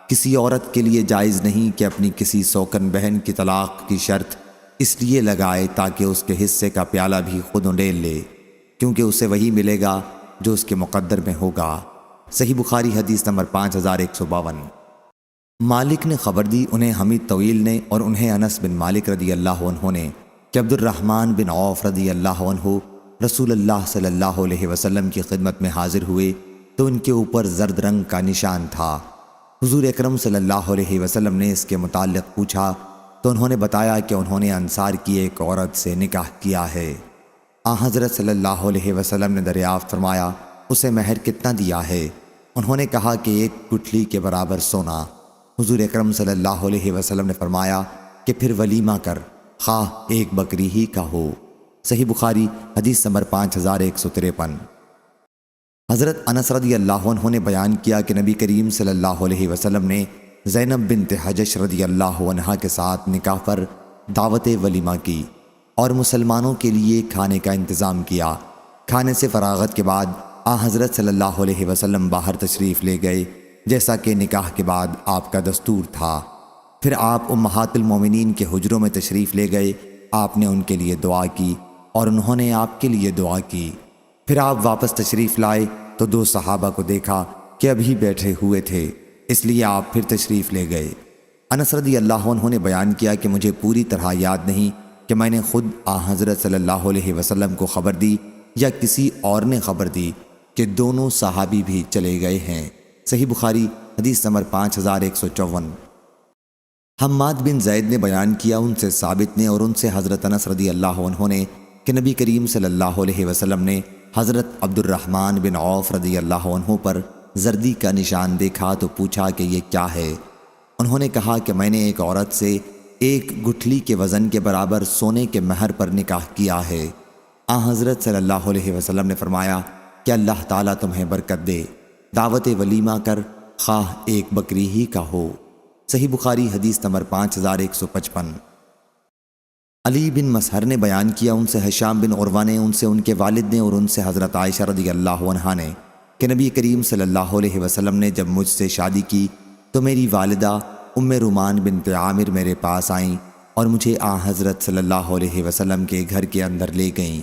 کسی عورت کے لیے جائز نہیں کہ اپنی کسی سوکن بہن کی طلاق کی شرط اس لیے لگائے تاکہ اس کے حصے کا پیالہ بھی خود انڈیل لے، کیونکہ اسے وہی ملے گا جو اس کے مقدر میں ہوگا۔ صحیح بخاری حدیث نمبر 5152۔ مالک نے خبر دی، انہیں حمید طویل نے اور انہیں انس بن مالک رضی اللہ عنہ نے کہ عبد الرحمن بن عوف رضی اللہ عنہ رسول اللہ صلی اللہ علیہ وسلم کی خدمت میں حاضر ہوئے تو ان کے اوپر زرد رنگ کا نشان تھا۔ حضور اکرم صلی اللہ علیہ وسلم نے اس کے متعلق پوچھا تو انہوں نے بتایا کہ انہوں نے انصار کی ایک عورت سے نکاح کیا ہے۔ حضرت صلی اللہ علیہ وسلم نے دریافت فرمایا، اسے مہر کتنا دیا ہے؟ انہوں نے کہا کہ ایک گٹھلی کے برابر سونا۔ حضور اکرم صلی اللہ علیہ وسلم نے فرمایا کہ پھر ولیمہ کر، خواہ ایک بکری ہی کا ہو۔ صحیح بخاری حدیث نمبر 5153۔ حضرت انس رضی اللہ عنہ نے بیان کیا کہ نبی کریم صلی اللہ علیہ وسلم نے زینب بنت حجش رضی اللہ عنہا کے ساتھ نکاح پر دعوت ولیمہ کی اور مسلمانوں کے لیے کھانے کا انتظام کیا۔ کھانے سے فراغت کے بعد حضرت صلی اللہ علیہ وسلم باہر تشریف لے گئے، جیسا کہ نکاح کے بعد آپ کا دستور تھا۔ پھر آپ امہات المومنین کے حجروں میں تشریف لے گئے، آپ نے ان کے لیے دعا کی اور انہوں نے آپ کے لیے دعا کی۔ پھر آپ واپس تشریف لائے تو 2 صحابہ کو دیکھا کہ ابھی بیٹھے ہوئے تھے، اس لیے آپ پھر تشریف لے گئے۔ انس رضی اللہ عنہ نے بیان کیا کہ مجھے پوری طرح یاد نہیں کہ میں نے خود حضرت صلی اللہ علیہ وسلم کو خبر دی یا کسی اور نے خبر دی کہ دونوں صحابی بھی چلے گئے ہیں۔ صحیح بخاری حدیث نمبر 5154۔ حماد بن زید نے بیان کیا، ان سے ثابت نے اور ان سے حضرت انس رضی اللہ عنہ نے کہ نبی کریم صلی اللہ علیہ وسلم نے حضرت عبد الرحمن بن عوف رضی اللہ عنہ پر زردی کا نشان دیکھا تو پوچھا کہ یہ کیا ہے؟ انہوں نے کہا کہ میں نے ایک عورت سے 1 گٹھلی کے وزن کے برابر سونے کے مہر پر نکاح کیا ہے۔ حضرت صلی اللہ علیہ وسلم نے فرمایا کہ اللہ تعالیٰ تمہیں برکت دے، دعوت ولیمہ کر، خواہ 1 بکری ہی کا ہو۔ صحیح بخاری حدیث نمبر 5155۔ علی بن مسہر نے بیان کیا، ان سے ہشام بن عروہ نے، ان سے ان کے والد نے اور ان سے حضرت عائشہ رضی اللہ عنہا نے کہ نبی کریم صلی اللہ علیہ وسلم نے جب مجھ سے شادی کی تو میری والدہ ام رومان بنت عامر میرے پاس آئیں اور مجھے حضرت صلی اللہ علیہ وسلم کے گھر کے اندر لے گئیں۔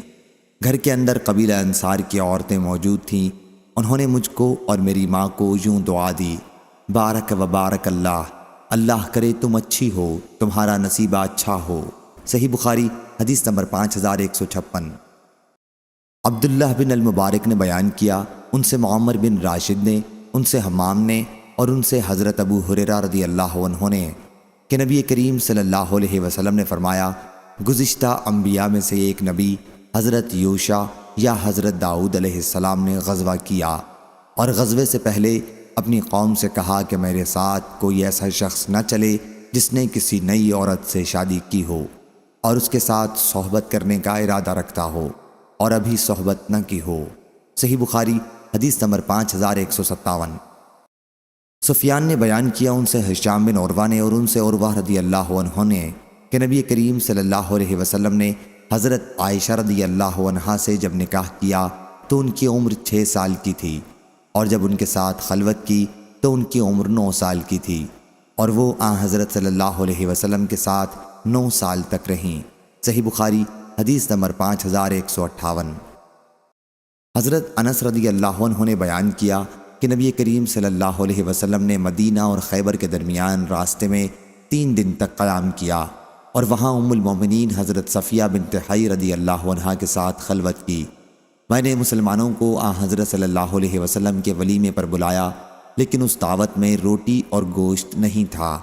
گھر کے اندر قبیلہ انصار کی عورتیں موجود تھیں۔ انہوں نے مجھ کو اور میری ماں کو یوں دعا دی، بارک و بارک اللہ، اللہ کرے تم اچھی ہو، تمہارا نصیبہ اچھا ہو۔ صحیح بخاری حدیث نمبر 5156۔ عبداللہ بن المبارک نے بیان کیا، ان سے معمر بن راشد نے، ان سے حمام نے اور ان سے حضرت ابو ہریرہ رضی اللہ عنہ نے کہ نبی کریم صلی اللہ علیہ وسلم نے فرمایا، گزشتہ انبیاء میں سے ایک نبی حضرت یوشع یا حضرت داؤد علیہ السلام نے غزوہ کیا اور غزوے سے پہلے اپنی قوم سے کہا کہ میرے ساتھ کوئی ایسا شخص نہ چلے جس نے کسی نئی عورت سے شادی کی ہو اور اس کے ساتھ صحبت کرنے کا ارادہ رکھتا ہو اور ابھی صحبت نہ کی ہو۔ صحیح بخاری حدیث نمبر 5157۔ سفیان نے بیان کیا، ان سے ہشام بن عروہ نے اور ان سے عروہ رضی اللہ عنہ نے کہ نبی کریم صلی اللہ علیہ وسلم نے حضرت عائشہ رضی اللہ عنہا سے جب نکاح کیا تو ان کی عمر 6 سال کی تھی اور جب ان کے ساتھ خلوت کی تو ان کی عمر 9 سال کی تھی اور وہ حضرت صلی اللہ علیہ وسلم کے ساتھ 9 سال تک رہیں۔ صحیح بخاری حدیث نمبر 5158۔ حضرت انس رضی اللہ عنہ نے بیان کیا کہ نبی کریم صلی اللہ علیہ وسلم نے مدینہ اور خیبر کے درمیان راستے میں 3 دن تک قیام کیا اور وہاں ام المومنین حضرت صفیہ بنت حی رضی اللہ عنہا کے ساتھ خلوت کی۔ میں نے مسلمانوں کو حضرت صلی اللہ علیہ وسلم کے ولیمے پر بلایا، لیکن اس دعوت میں روٹی اور گوشت نہیں تھا۔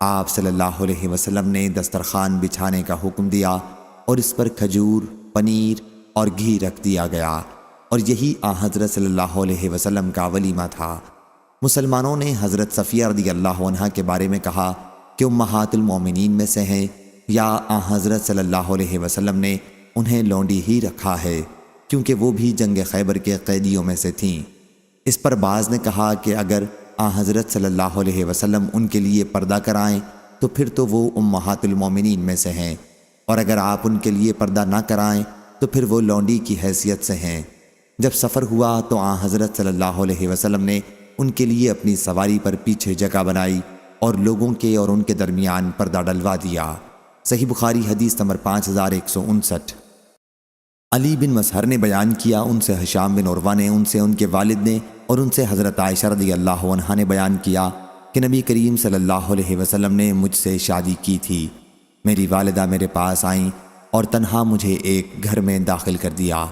آپ صلی اللہ علیہ وسلم نے دسترخوان بچھانے کا حکم دیا اور اس پر کھجور، پنیر اور گھی رکھ دیا گیا اور یہی حضرت صلی اللہ علیہ وسلم کا ولیمہ تھا۔ مسلمانوں نے حضرت صفیہ رضی اللہ عنہا کے بارے میں کہا کہ امہات المومنین میں سے ہیں یا حضرت صلی اللہ علیہ وسلم نے انہیں لونڈی ہی رکھا ہے، کیونکہ وہ بھی جنگ خیبر کے قیدیوں میں سے تھیں۔ اس پر بعض نے کہا کہ اگر حضرت صلی اللہ علیہ وسلم ان کے لیے پردہ کرائیں تو پھر تو وہ امہات المومنین میں سے ہیں، اور اگر آپ ان کے لیے پردہ نہ کرائیں تو پھر وہ لونڈی کی حیثیت سے ہیں۔ جب سفر ہوا تو حضرت صلی اللہ علیہ وسلم نے ان کے لیے اپنی سواری پر پیچھے جگہ بنائی اور لوگوں کے اور ان کے درمیان پردہ ڈلوا دیا۔ صحیح بخاری حدیث نمبر 5159۔ علی بن مسہر نے بیان کیا، ان سے ہشام بن عروہ نے، ان سے ان کے والد نے اور ان سے حضرت عائشہ رضی اللہ عنہا نے بیان کیا کہ نبی کریم صلی اللہ علیہ وسلم نے مجھ سے شادی کی تھی۔ میری والدہ میرے پاس آئیں اور تنہا مجھے ایک گھر میں داخل کر دیا۔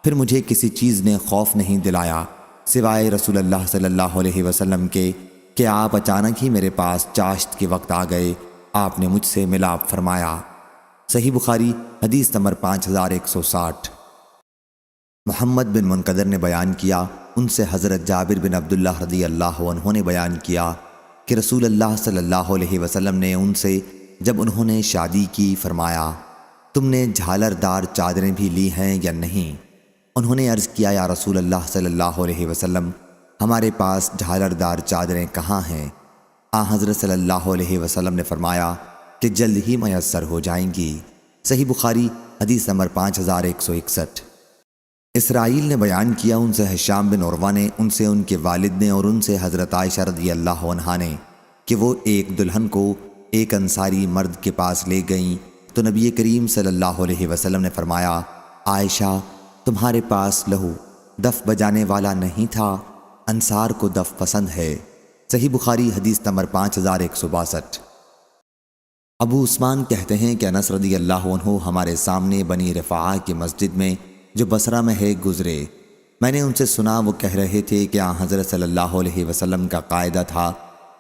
پھر مجھے کسی چیز نے خوف نہیں دلایا سوائے رسول اللہ صلی اللہ علیہ وسلم کے کہ آپ اچانک ہی میرے پاس چاشت کے وقت آ گئے، آپ نے مجھ سے ملاپ فرمایا۔ صحیح بخاری حدیث نمبر 5160۔ محمد بن منقدر نے بیان کیا، ان سے حضرت جابر بن عبداللہ رضی اللہ عنہ نے بیان کیا کہ رسول اللہ صلی اللہ علیہ وسلم نے ان سے جب انہوں نے شادی کی فرمایا، تم نے جھالر دار چادریں بھی لی ہیں یا نہیں؟ انہوں نے عرض کیا، یا رسول اللہ صلی اللہ علیہ وسلم، ہمارے پاس جھالر دار چادریں کہاں ہیں؟ حضرت صلی اللہ علیہ وسلم نے فرمایا کہ جلد ہی میسر ہو جائیں گی۔ صحیح بخاری حدیث نمبر 5161۔ اسرائیل نے بیان کیا، ان سے ہشام بن عروہ نے، ان سے ان کے والد نے اور ان سے حضرت عائشہ رضی اللہ عنہا نے کہ وہ ایک دلہن کو ایک انصاری مرد کے پاس لے گئیں تو نبی کریم صلی اللہ علیہ وسلم نے فرمایا، عائشہ تمہارے پاس لہو دف بجانے والا نہیں تھا؟ انصار کو دف پسند ہے۔ صحیح بخاری حدیث نمبر 5162۔ ابو عثمان کہتے ہیں کہ انس رضی اللہ عنہ ہمارے سامنے بنی رفاعہ کی مسجد میں جو بصرہ میں ہے گزرے۔ میں نے ان سے سنا وہ کہہ رہے تھے کہ حضرت صلی اللہ علیہ وسلم کا قاعدہ تھا،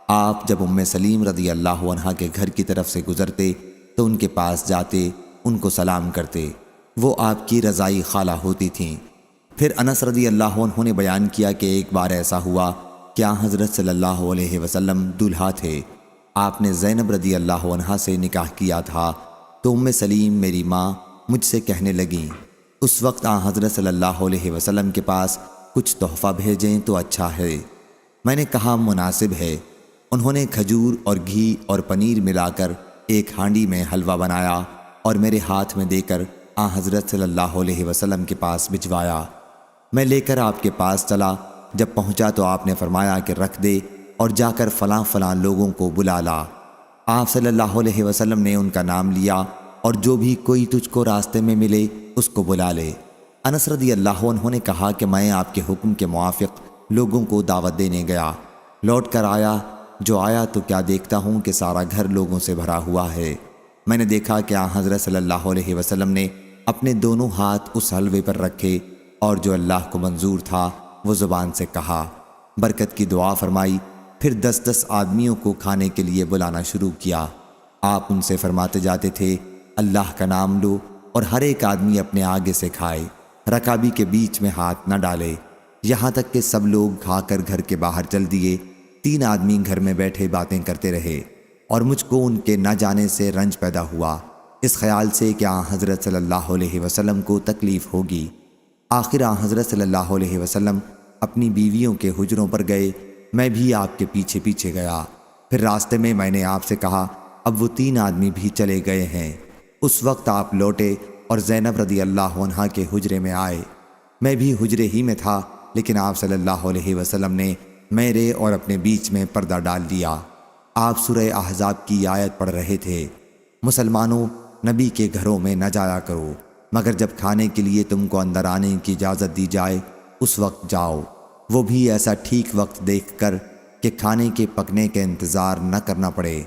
آپ جب ام سلیم رضی اللہ عنہا کے گھر کی طرف سے گزرتے تو ان کے پاس جاتے، ان کو سلام کرتے۔ وہ آپ کی رضائی خالہ ہوتی تھیں۔ پھر انس رضی اللہ عنہ نے بیان کیا کہ ایک بار ایسا ہوا کہ حضرت صلی اللہ علیہ وسلم دولہا تھے۔ آپ نے زینب رضی اللہ عنہا سے نکاح کیا تھا تو ام سلیم میری ماں مجھ سے کہنے لگیں، اس وقت حضرت صلی اللہ علیہ وسلم کے پاس کچھ تحفہ بھیجیں تو اچھا ہے۔ میں نے کہا مناسب ہے۔ انہوں نے کھجور اور گھی اور پنیر ملا کر ایک ہانڈی میں حلوہ بنایا اور میرے ہاتھ میں دے کر حضرت صلی اللہ علیہ وسلم کے پاس بھجوایا۔ میں لے کر آپ کے پاس چلا، جب پہنچا تو آپ نے فرمایا کہ رکھ دے اور جا کر فلاں فلاں لوگوں کو بلا لا۔ آپ صلی اللہ علیہ وسلم نے ان کا نام لیا اور جو بھی کوئی تجھ کو راستے میں ملے اس کو بلا لے۔ انس رضی اللہ عنہ نے کہا کہ میں آپ کے حکم کے موافق لوگوں کو دعوت دینے گیا، لوٹ کر آیا تو کیا دیکھتا ہوں کہ سارا گھر لوگوں سے بھرا ہوا ہے۔ میں نے دیکھا کہ حضرت صلی اللہ علیہ وسلم نے اپنے دونوں ہاتھ اس حلوے پر رکھے اور جو اللہ کو منظور تھا وہ زبان سے کہا، برکت کی دعا فرمائی، پھر 10 آدمیوں کو کھانے کے لیے بلانا شروع کیا۔ آپ ان سے فرماتے جاتے تھے، اللہ کا نام لو اور ہر ایک آدمی اپنے آگے سے کھائے، رکابی کے بیچ میں ہاتھ نہ ڈالے، یہاں تک کہ سب لوگ کھا کر گھر کے باہر چل دیے۔ 3 آدمی گھر میں بیٹھے باتیں کرتے رہے اور مجھ کو ان کے نہ جانے سے رنج پیدا ہوا، اس خیال سے کہ حضرت صلی اللہ علیہ وسلم کو تکلیف ہوگی۔ آخر حضرت صلی اللہ علیہ وسلم اپنی بیویوں کے حجروں پر گئے، میں بھی آپ کے پیچھے پیچھے گیا۔ پھر راستے میں میں نے آپ سے کہا، اب وہ 3 آدمی بھی چلے گئے ہیں۔ اس وقت آپ لوٹے اور زینب رضی اللہ عنہا کے حجرے میں آئے۔ میں بھی حجرے ہی میں تھا، لیکن آپ صلی اللہ علیہ وسلم نے میرے اور اپنے بیچ میں پردہ ڈال دیا۔ آپ سورہ احزاب کی آیت پڑھ رہے تھے، مسلمانوں نبی کے گھروں میں نہ جایا کرو، مگر جب کھانے کے لیے تم کو اندر آنے کی اجازت دی جائے اس وقت جاؤ، وہ بھی ایسا ٹھیک وقت دیکھ کر کہ کھانے کے پکنے کا انتظار نہ کرنا پڑے۔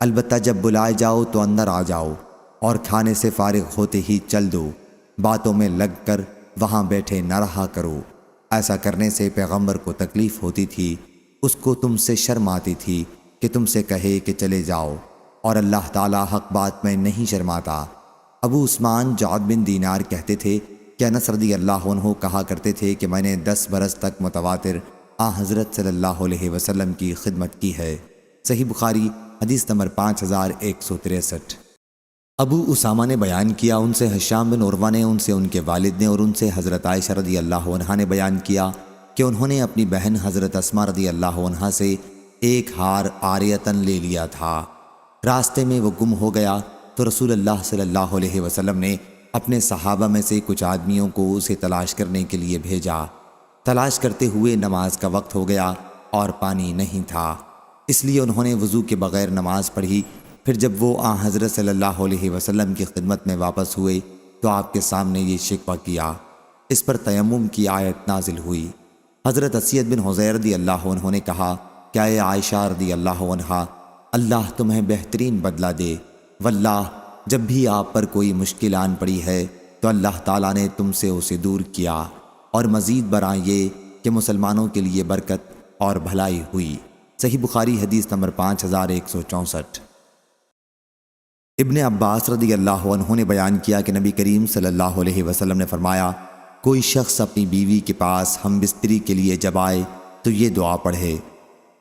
البتہ جب بلائے جاؤ تو اندر آ جاؤ اور کھانے سے فارغ ہوتے ہی چل دو، باتوں میں لگ کر وہاں بیٹھے نہ رہا کرو۔ ایسا کرنے سے پیغمبر کو تکلیف ہوتی تھی، اس کو تم سے شرم آتی تھی کہ تم سے کہے کہ چلے جاؤ، اور اللہ تعالیٰ حق بات میں نہیں شرماتا۔ ابو عثمان جعد بن دینار کہتے تھے کہ انس رضی اللہ عنہ کہا کرتے تھے کہ میں نے 10 برس تک متواتر حضرت صلی اللہ علیہ وسلم کی خدمت کی ہے۔ صحیح بخاری حدیث نمبر 5163۔ ابو اسامہ نے بیان کیا، ان سے حشام بن عروہ نے، ان سے ان کے والد نے، اور ان سے حضرت عائشہ رضی اللہ عنہا نے بیان کیا کہ انہوں نے اپنی بہن حضرت اسماء رضی اللہ عنہا سے ایک ہار عاریتاً لے لیا تھا۔ راستے میں وہ گم ہو گیا تو رسول اللہ صلی اللہ علیہ وسلم نے اپنے صحابہ میں سے کچھ آدمیوں کو اسے تلاش کرنے کے لیے بھیجا۔ تلاش کرتے ہوئے نماز کا وقت ہو گیا اور پانی نہیں تھا، اس لیے انہوں نے وضو کے بغیر نماز پڑھی۔ پھر جب وہ حضرت صلی اللہ علیہ وسلم کی خدمت میں واپس ہوئے تو آپ کے سامنے یہ شکوہ کیا۔ اس پر تیمم کی آیت نازل ہوئی۔ حضرت اسید بن حضیر رضی اللہ عنہ نے کہا کہ اے عائشہ رضی اللہ عنہا، اللہ تمہیں بہترین بدلہ دے، واللہ جب بھی آپ پر کوئی مشکل آن پڑی ہے تو اللہ تعالیٰ نے تم سے اسے دور کیا، اور مزید برآں یہ کہ مسلمانوں کے لیے برکت اور بھلائی ہوئی۔ صحیح بخاری حدیث نمبر 5164۔ ابن عباس رضی اللہ عنہ نے بیان کیا کہ نبی کریم صلی اللہ علیہ وسلم نے فرمایا، کوئی شخص اپنی بیوی کے پاس ہم بستری کے لیے جب آئے تو یہ دعا پڑھے،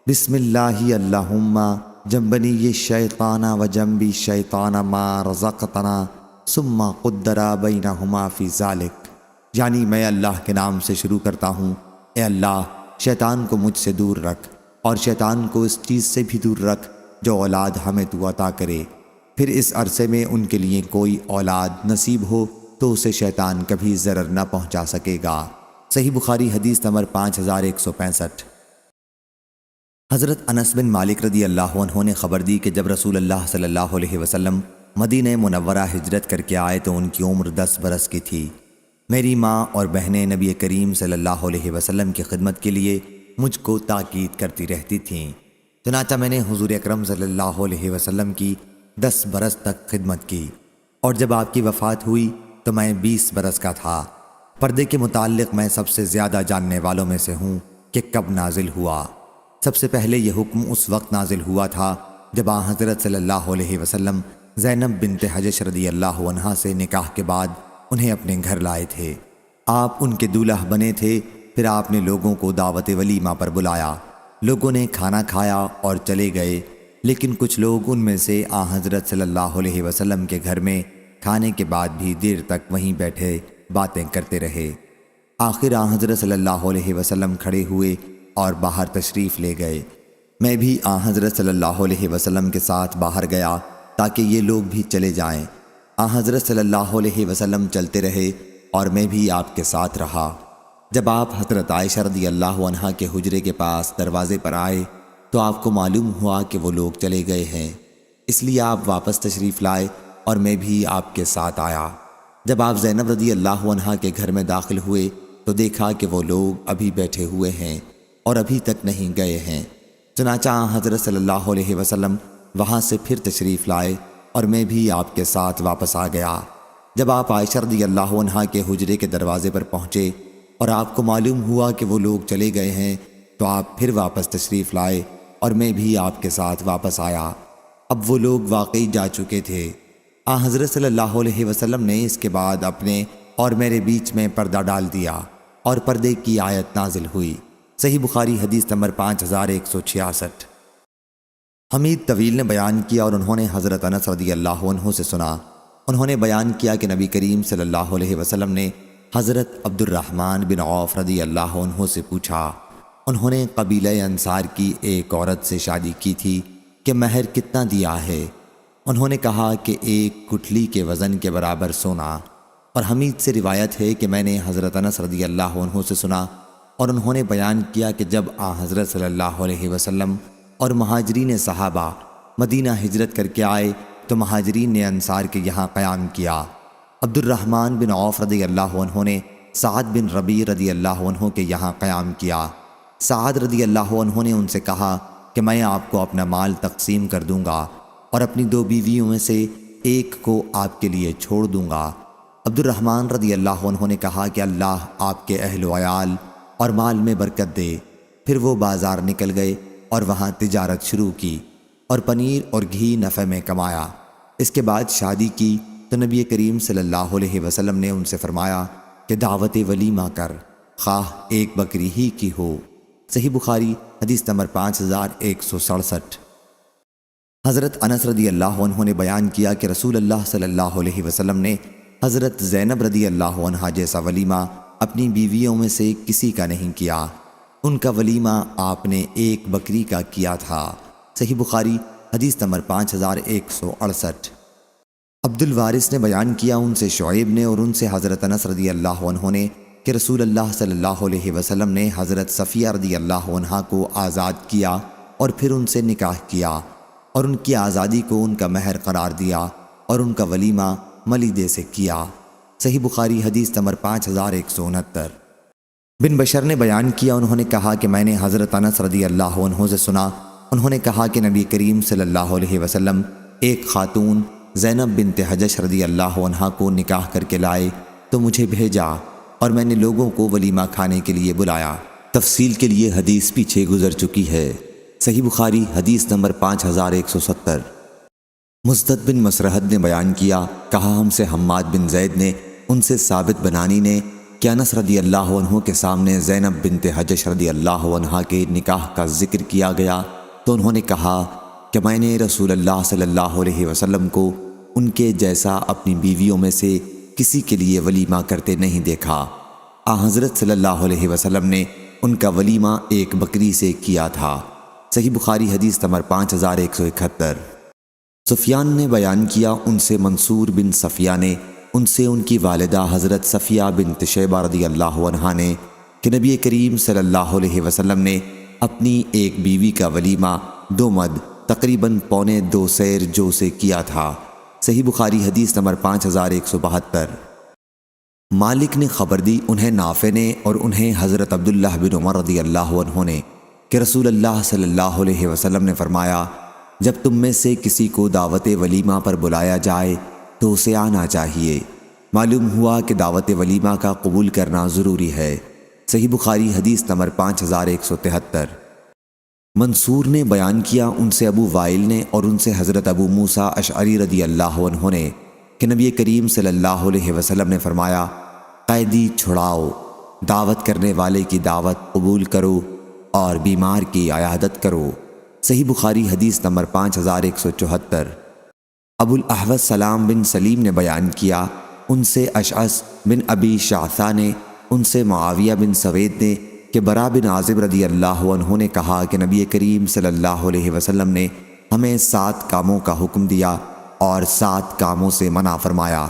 بسم اللہ اللہم جنبنی الشیطان و جنبی الشیطان ما رزقتنا ثم قدر بینہما فی ذالک، یعنی میں اللہ کے نام سے شروع کرتا ہوں، اے اللہ شیطان کو مجھ سے دور رکھ اور شیطان کو اس چیز سے بھی دور رکھ جو اولاد ہمیں تو عطا کرے، پھر اس عرصے میں ان کے لیے کوئی اولاد نصیب ہو تو اسے شیطان کبھی ضرر نہ پہنچا سکے گا۔ صحیح بخاری حدیث نمبر 5165۔ حضرت انس بن مالک رضی اللہ عنہ نے خبر دی کہ جب رسول اللہ صلی اللہ علیہ وسلم مدینہ منورہ ہجرت کر کے آئے تو ان کی عمر 10 برس کی تھی۔ میری ماں اور بہنیں نبی کریم صلی اللہ علیہ وسلم کی خدمت کے لیے مجھ کو تاکید کرتی رہتی تھیں، چنانچہ میں نے حضور اکرم صلی اللہ علیہ وسلم کی 10 برس تک خدمت کی، اور جب آپ کی وفات ہوئی تو میں 20 برس کا تھا۔ پردے کے متعلق میں سب سے زیادہ جاننے والوں میں سے ہوں کہ کب نازل ہوا۔ سب سے پہلے یہ حکم اس وقت نازل ہوا تھا جب حضرت صلی اللہ علیہ وسلم زینب بنت حجش رضی اللہ عنہا سے نکاح کے بعد انہیں اپنے گھر لائے تھے۔ آپ ان کے دولہا بنے تھے، پھر آپ نے لوگوں کو دعوت ولیمہ پر بلایا۔ لوگوں نے کھانا کھایا اور چلے گئے، لیکن کچھ لوگ ان میں سے حضرت صلی اللہ علیہ وسلم کے گھر میں کھانے کے بعد بھی دیر تک وہیں بیٹھے باتیں کرتے رہے۔ آخر حضرت صلی اللہ علیہ وسلم کھڑے ہوئے اور باہر تشریف لے گئے۔ میں بھی حضرت صلی اللہ علیہ وسلم کے ساتھ باہر گیا تاکہ یہ لوگ بھی چلے جائیں۔ حضرت صلی اللہ علیہ وسلم چلتے رہے اور میں بھی آپ کے ساتھ رہا۔ جب آپ حضرت عائشہ رضی اللہ عنہا کے حجرے کے پاس دروازے پر آئے تو آپ کو معلوم ہوا کہ وہ لوگ چلے گئے ہیں، اس لیے آپ واپس تشریف لائے اور میں بھی آپ کے ساتھ آیا۔ جب آپ زینب رضی اللہ عنہا کے گھر میں داخل ہوئے تو دیکھا کہ وہ لوگ ابھی بیٹھے ہوئے ہیں اور ابھی تک نہیں گئے ہیں، چنانچہ حضرت صلی اللہ علیہ وسلم وہاں سے پھر تشریف لائے اور میں بھی آپ کے ساتھ واپس آ گیا۔ جب آپ عائشہ رضی اللہ عنہا کے حجرے کے دروازے پر پہنچے اور آپ کو معلوم ہوا کہ وہ لوگ چلے گئے ہیں تو آپ پھر واپس تشریف لائے اور میں بھی آپ کے ساتھ واپس آیا۔ اب وہ لوگ واقعی جا چکے تھے۔ حضرت صلی اللہ علیہ وسلم نے اس کے بعد اپنے اور میرے بیچ میں پردہ ڈال دیا اور پردے کی آیت نازل ہوئی۔ صحیح بخاری حدیث نمبر 5166۔ حمید طویل نے بیان کیا اور انہوں نے حضرت انس رضی اللہ عنہ سے سنا، انہوں نے بیان کیا کہ نبی کریم صلی اللہ علیہ وسلم نے حضرت عبد الرحمن بن عوف رضی اللہ عنہ سے پوچھا، انہوں نے قبیلہ انصار کی ایک عورت سے شادی کی تھی کہ مہر کتنا دیا ہے؟ انہوں نے کہا کہ 1 گٹھلی کے وزن کے برابر سونا۔ اور حمید سے روایت ہے کہ میں نے حضرت انس رضی اللہ عنہ سے سنا اور انہوں نے بیان کیا کہ جب حضرت صلی اللہ علیہ وسلم اور مہاجرین صحابہ مدینہ ہجرت کر کے آئے تو مہاجرین نے انصار کے یہاں قیام کیا۔ عبد الرحمن بن عوف رضی اللہ عنہ نے سعد بن ربیع رضی اللہ عنہ کے یہاں قیام کیا۔ سعد رضی اللہ عنہ نے ان سے کہا کہ میں آپ کو اپنا مال تقسیم کر دوں گا اور اپنی 2 بیویوں میں سے ایک کو آپ کے لیے چھوڑ دوں گا۔ عبد الرحمن رضی اللہ عنہ نے کہا کہ اللہ آپ کے اہل و عیال اور مال میں برکت دے۔ پھر وہ بازار نکل گئے اور وہاں تجارت شروع کی اور پنیر اور گھی نفع میں کمایا۔ اس کے بعد شادی کی تو نبی کریم صلی اللہ علیہ وسلم نے ان سے فرمایا کہ دعوت ولیمہ کر، خواہ 1 بکری ہی کی ہو۔ صحیح بخاری حدیث نمبر 5167۔ حضرت انس رضی اللہ عنہ نے بیان کیا کہ رسول اللہ صلی اللہ علیہ وسلم نے حضرت زینب رضی اللہ عنہا جیسا ولیمہ اپنی بیویوں میں سے کسی کا نہیں کیا۔ ان کا ولیمہ آپ نے 1 بکری کا کیا تھا۔ صحیح بخاری حدیث نمبر 5168۔ عبد الوارث نے بیان کیا ان سے شعیب نے اور ان سے حضرت انس رضی اللہ عنہ نے کہ رسول اللہ صلی اللہ علیہ وسلم نے حضرت صفیہ رضی اللہ عنہا کو آزاد کیا اور پھر ان سے نکاح کیا اور ان کی آزادی کو ان کا مہر قرار دیا اور ان کا ولیمہ ملیدے سے کیا۔ صحیح بخاری حدیث نمبر 5169۔ بن بشر نے بیان کیا انہوں نے کہا کہ میں نے حضرت انس رضی اللہ عنہ سے سنا، انہوں نے کہا کہ نبی کریم صلی اللہ علیہ وسلم ایک خاتون زینب بنت حجش رضی اللہ عنہا کو نکاح کر کے لائے تو مجھے بھیجا اور میں نے لوگوں کو ولیمہ کھانے کے لیے بلایا۔ تفصیل کے لیے حدیث پیچھے گزر چکی ہے۔ صحیح بخاری حدیث نمبر 5170۔ مزدد بن مسرحد نے بیان کیا، کہا ہم سے حماد بن زید نے، ان سے ثابت بنانی نے کہ انس رضی اللہ عنہ کے سامنے زینب بنت حجش رضی اللہ عنہا کے نکاح کا ذکر کیا گیا تو انہوں نے کہا کہ میں نے رسول اللہ صلی اللہ علیہ وسلم کو ان کے جیسا اپنی بیویوں میں سے کسی کے لیے ولیمہ کرتے نہیں دیکھا۔ حضرت صلی اللہ علیہ وسلم نے ان کا ولیمہ 1 بکری سے کیا تھا۔ صحیح بخاری حدیث نمبر 5171۔ سفیان نے بیان کیا ان سے منصور بن صفیہ نے، ان سے ان کی والدہ حضرت صفیہ بنت شیبہ رضی اللہ عنہا نے کہ نبی کریم صلی اللہ علیہ وسلم نے اپنی ایک بیوی کا ولیمہ 2 مد تقریباً 1.25 سیر جو سے کیا تھا۔ صحیح بخاری حدیث نمبر 5172۔ مالک نے خبر دی انہیں نافع نے اور انہیں حضرت عبداللہ بن عمر رضی اللہ عنہ نے کہ رسول اللہ صلی اللہ علیہ وسلم نے فرمایا، جب تم میں سے کسی کو دعوت ولیمہ پر بلایا جائے تو اسے آنا چاہیے۔ معلوم ہوا کہ دعوت ولیمہ کا قبول کرنا ضروری ہے۔ صحیح بخاری حدیث نمبر 5173۔ منصور نے بیان کیا ان سے ابو وائل نے اور ان سے حضرت ابو موسیٰ اشعری رضی اللہ عنہ نے کہ نبی کریم صلی اللہ علیہ وسلم نے فرمایا، قیدی چھڑاؤ، دعوت کرنے والے کی دعوت قبول کرو اور بیمار کی عیادت کرو۔ صحیح بخاری حدیث نمبر 5174۔ ابو الاحوص سلام بن سلیم نے بیان کیا ان سے اشعث بن ابی شعثہ نے ان سے معاویہ بن سوید نے کہ برا بن عازب رضی اللہ عنہ نے کہا کہ نبی کریم صلی اللہ علیہ وسلم نے ہمیں 7 کاموں کا حکم دیا اور 7 کاموں سے منع فرمایا۔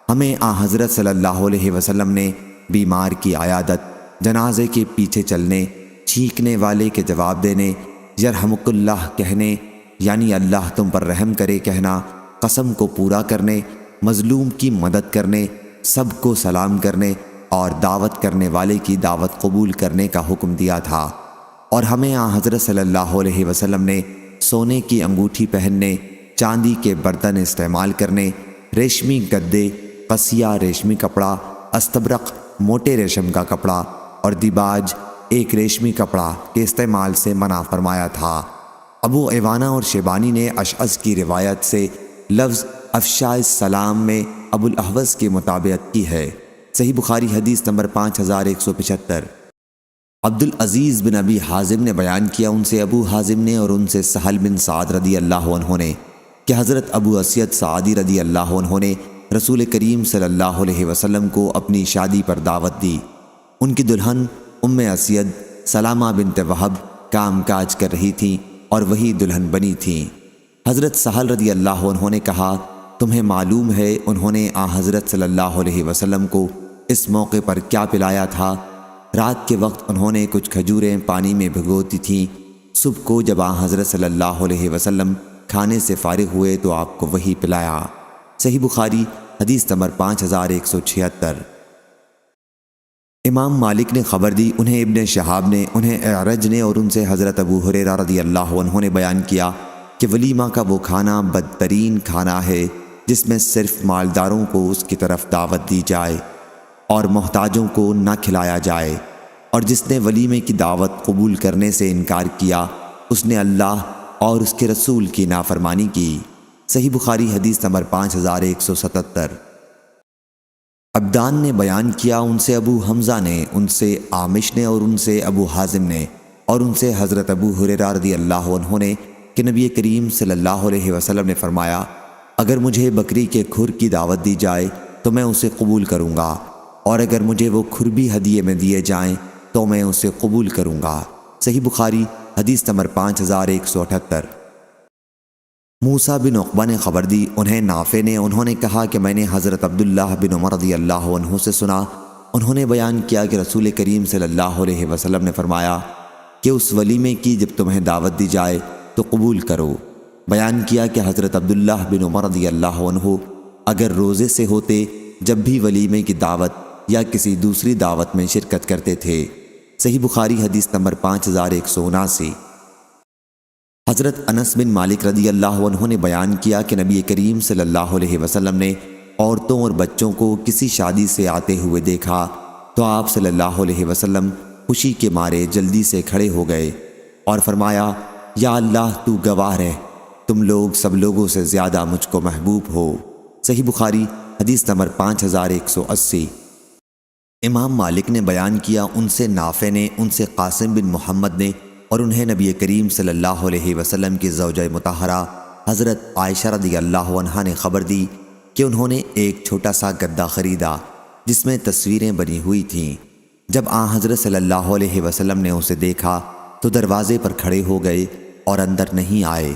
ہمیں حضرت صلی اللہ علیہ وسلم نے بیمار کی عیادت، جنازے کے پیچھے چلنے، چھینکنے والے کے جواب دینے، یرحمک اللہ کہنے یعنی اللہ تم پر رحم کرے کہنا، قسم کو پورا کرنے، مظلوم کی مدد کرنے، سب کو سلام کرنے اور دعوت کرنے والے کی دعوت قبول کرنے کا حکم دیا تھا۔ اور ہمیں حضرت صلی اللہ علیہ وسلم نے سونے کی انگوٹھی پہننے، چاندی کے برتن استعمال کرنے، ریشمی گدے، قصیہ ریشمی کپڑا، استبرق موٹے ریشم کا کپڑا اور دیباج ایک ریشمی کپڑا کے استعمال سے منع فرمایا تھا۔ ابو عوانہ اور شیبانی نے اشعث کی روایت سے لفظ افشاء السلام میں ابو الاحوص کی مطابقت کی ہے۔ صحیح بخاری حدیث نمبر 5175۔ عبدالعزیز بن ابی حازم نے بیان کیا ان سے ابو حازم نے اور ان سے سہل بن سعد رضی اللہ عنہ نے کہ حضرت ابو اسید سعدی رضی اللہ عنہ نے رسول کریم صلی اللہ علیہ وسلم کو اپنی شادی پر دعوت دی۔ ان کی دلہن ام اسید سلامہ بنت وہب کام کاج کر رہی تھیں اور وہی دلہن بنی تھیں۔ حضرت سہل رضی اللہ عنہ نے کہا، تمہیں معلوم ہے انہوں نے حضرت صلی اللہ علیہ وسلم کو اس موقع پر کیا پلایا تھا؟ رات کے وقت انہوں نے کچھ کھجوریں پانی میں بھگوتی تھیں۔ صبح کو جب حضرت صلی اللہ علیہ وسلم کھانے سے فارغ ہوئے تو آپ کو وہی پلایا۔ صحیح بخاری حدیث نمبر 5176۔ امام مالک نے خبر دی انہیں ابن شہاب نے، انہیں اعرج نے اور ان سے حضرت ابو ہریرہ رضی اللہ عنہ نے بیان کیا کہ ولیمہ کا وہ کھانا بدترین کھانا ہے جس میں صرف مالداروں کو اس کی طرف دعوت دی جائے اور محتاجوں کو نہ کھلایا جائے، اور جس نے ولیمے کی دعوت قبول کرنے سے انکار کیا اس نے اللہ اور اس کے رسول کی نافرمانی کی۔ صحیح بخاری حدیث نمبر 5177۔ عبدان نے بیان کیا ان سے ابو حمزہ نے، ان سے عامش نے اور ان سے ابو حازم نے اور ان سے حضرت ابو ہریرہ رضی اللہ عنہ نے کہ نبی کریم صلی اللہ علیہ وسلم نے فرمایا، اگر مجھے بکری کے کھر کی دعوت دی جائے تو میں اسے قبول کروں گا، اور اگر مجھے وہ کھر بھی ہدیے میں دیے جائیں تو میں اسے قبول کروں گا۔ صحیح بخاری حدیث نمبر 5178۔ موسیٰ بن عقبہ نے خبر دی انہیں نافع نے، انہوں نے کہا کہ میں نے حضرت عبداللہ بن عمر رضی اللہ عنہ سے سنا، انہوں نے بیان کیا کہ رسول کریم صلی اللہ علیہ وسلم نے فرمایا کہ اس ولیمے کی جب تمہیں دعوت دی جائے تو قبول کرو۔ بیان کیا کہ حضرت عبداللہ بن عمر رضی اللہ عنہ اگر روزے سے ہوتے جب بھی ولیمے کی دعوت یا کسی دوسری دعوت میں شرکت کرتے تھے۔ صحیح بخاری حدیث نمبر 5179۔ حضرت انس بن مالک رضی اللہ عنہ نے بیان کیا کہ نبی کریم صلی اللہ علیہ وسلم نے عورتوں اور بچوں کو کسی شادی سے آتے ہوئے دیکھا تو آپ صلی اللہ علیہ وسلم خوشی کے مارے جلدی سے کھڑے ہو گئے اور فرمایا، یا اللہ تو گواہ ہے، تم لوگ سب لوگوں سے زیادہ مجھ کو محبوب ہو۔ صحیح بخاری حدیث نمبر 5180۔ امام مالک نے بیان کیا ان سے نافع نے، ان سے قاسم بن محمد نے اور انہیں نبی کریم صلی اللہ علیہ وسلم کی زوجہ مطہرہ حضرت عائشہ رضی اللہ عنہا نے خبر دی کہ انہوں نے ایک چھوٹا سا گدا خریدا جس میں تصویریں بنی ہوئی تھیں۔ جب حضرت صلی اللہ علیہ وسلم نے اسے دیکھا تو دروازے پر کھڑے ہو گئے اور اندر نہیں آئے۔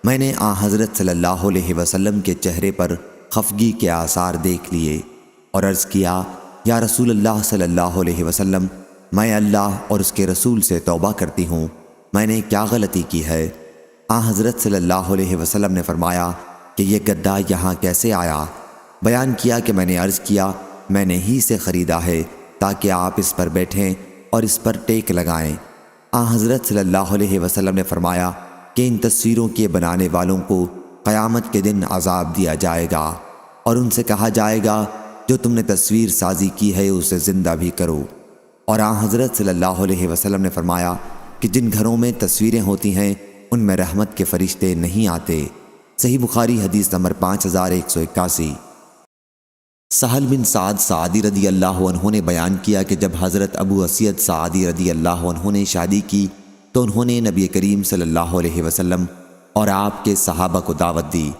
میں نے حضرت صلی اللہ علیہ وسلم کے چہرے پر خفگی کے آثار دیکھ لیے اور عرض کیا، یا رسول اللہ صلی اللہ علیہ وسلم، میں اللہ اور اس کے رسول سے توبہ کرتی ہوں، میں نے کیا غلطی کی ہے؟ حضرت صلی اللہ علیہ وسلم نے فرمایا کہ یہ گدا یہاں کیسے آیا؟ بیان کیا کہ میں نے عرض کیا میں نے ہی سے خریدا ہے تاکہ آپ اس پر بیٹھیں اور اس پر ٹیک لگائیں۔ حضرت صلی اللہ علیہ وسلم نے فرمایا کہ ان تصویروں کے بنانے والوں کو قیامت کے دن عذاب دیا جائے گا اور ان سے کہا جائے گا جو تم نے تصویر سازی کی ہے اسے زندہ بھی کرو۔ اور حضرت صلی اللہ علیہ وسلم نے فرمایا کہ جن گھروں میں تصویریں ہوتی ہیں ان میں رحمت کے فرشتے نہیں آتے۔ صحیح بخاری حدیث نمبر 5181۔ سہل بن سعد سعدی رضی اللہ عنہ نے بیان کیا کہ جب حضرت ابو اسید سعدی رضی اللہ عنہ نے شادی کی تو انہوں نے نبی کریم صلی اللہ علیہ وسلم اور آپ کے صحابہ کو دعوت دی۔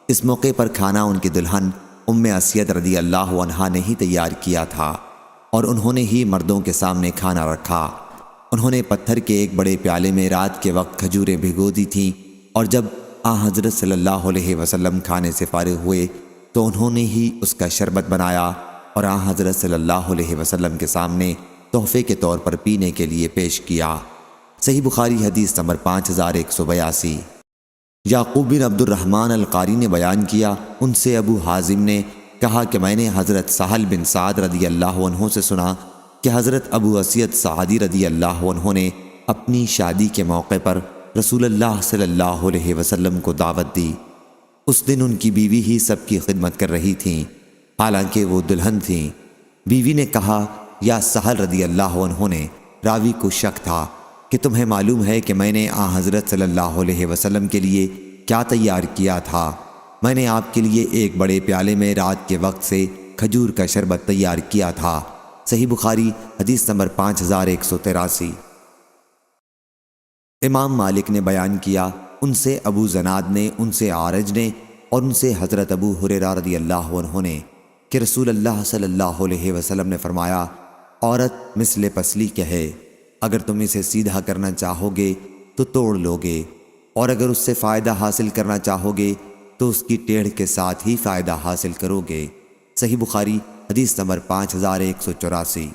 اس موقع پر کھانا ان کی دلہن ام اسید رضی اللہ عنہا نے ہی تیار کیا تھا اور انہوں نے ہی مردوں کے سامنے کھانا رکھا۔ انہوں نے پتھر کے ایک بڑے پیالے میں رات کے وقت کھجوریں بھگو دی تھیں اور جب حضرت صلی اللہ علیہ وسلم کھانے سے فارغ ہوئے تو انہوں نے ہی اس کا شربت بنایا اور حضرت صلی اللہ علیہ وسلم کے سامنے تحفے کے طور پر پینے کے لیے پیش کیا۔ صحیح بخاری حدیث نمبر 5182۔ یعقوب بن عبد الرحمن القاری نے بیان کیا ان سے ابو حازم نے کہا کہ میں نے حضرت سہل بن سعد رضی اللہ عنہ سے سنا کہ حضرت ابو اسید سعدی رضی اللہ عنہ نے اپنی شادی کے موقع پر رسول اللہ صلی اللہ علیہ وسلم کو دعوت دی۔ اس دن ان کی بیوی ہی سب کی خدمت کر رہی تھیں، حالانکہ وہ دلہن تھیں۔ بیوی نے کہا یا سہل رضی اللہ عنہ نے، راوی کو شک تھا کہ تمہیں معلوم ہے کہ میں نے حضرت صلی اللہ علیہ وسلم کے لیے کیا تیار کیا تھا؟ میں نے آپ کے لیے ایک بڑے پیالے میں رات کے وقت سے کھجور کا شربت تیار کیا تھا۔ صحیح بخاری حدیث نمبر 5183۔ امام مالک نے بیان کیا ان سے ابو زناد نے، ان سے عارج نے اور ان سے حضرت ابو ہریرہ رضی اللہ عنہ نے کہ رسول اللہ صلی اللہ علیہ وسلم نے فرمایا عورت مثل پسلی کے ہے، اگر تم اسے سیدھا کرنا چاہو گے تو توڑ لو گے اور اگر اس سے فائدہ حاصل کرنا چاہو گے تو اس کی ٹیڑھ کے ساتھ ہی فائدہ حاصل کرو گے۔ صحیح بخاری حدیث نمبر 5184۔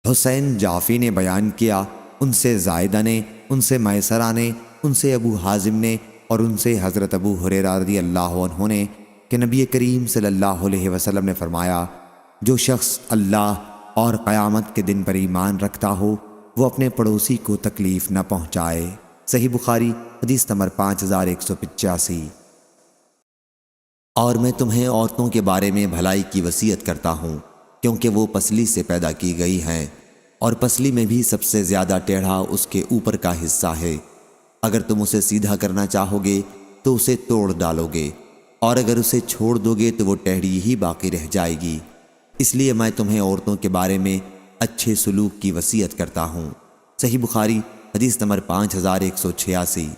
حسین جعفی نے بیان کیا ان سے زائدہ نے، ان سے میسرہ نے، ان سے ابو حازم نے اور ان سے حضرت ابو ہریرہ رضی اللہ عنہ نے کہ نبی کریم صلی اللہ علیہ وسلم نے فرمایا جو شخص اللہ اور قیامت کے دن پر ایمان رکھتا ہو وہ اپنے پڑوسی کو تکلیف نہ پہنچائے۔ صحیح بخاری حدیث نمبر 5185۔ اور میں تمہیں عورتوں کے بارے میں بھلائی کی وصیت کرتا ہوں کیونکہ وہ پسلی سے پیدا کی گئی ہیں اور پسلی میں بھی سب سے زیادہ ٹیڑھا اس کے اوپر کا حصہ ہے۔ اگر تم اسے سیدھا کرنا چاہو گے تو اسے توڑ ڈالو گے اور اگر اسے چھوڑ دو گے تو وہ ٹیڑھی ہی باقی رہ جائے گی۔ اس لیے میں تمہیں عورتوں کے بارے میں اچھے سلوک کی وصیت کرتا ہوں۔ صحیح بخاری حدیث نمبر 5186۔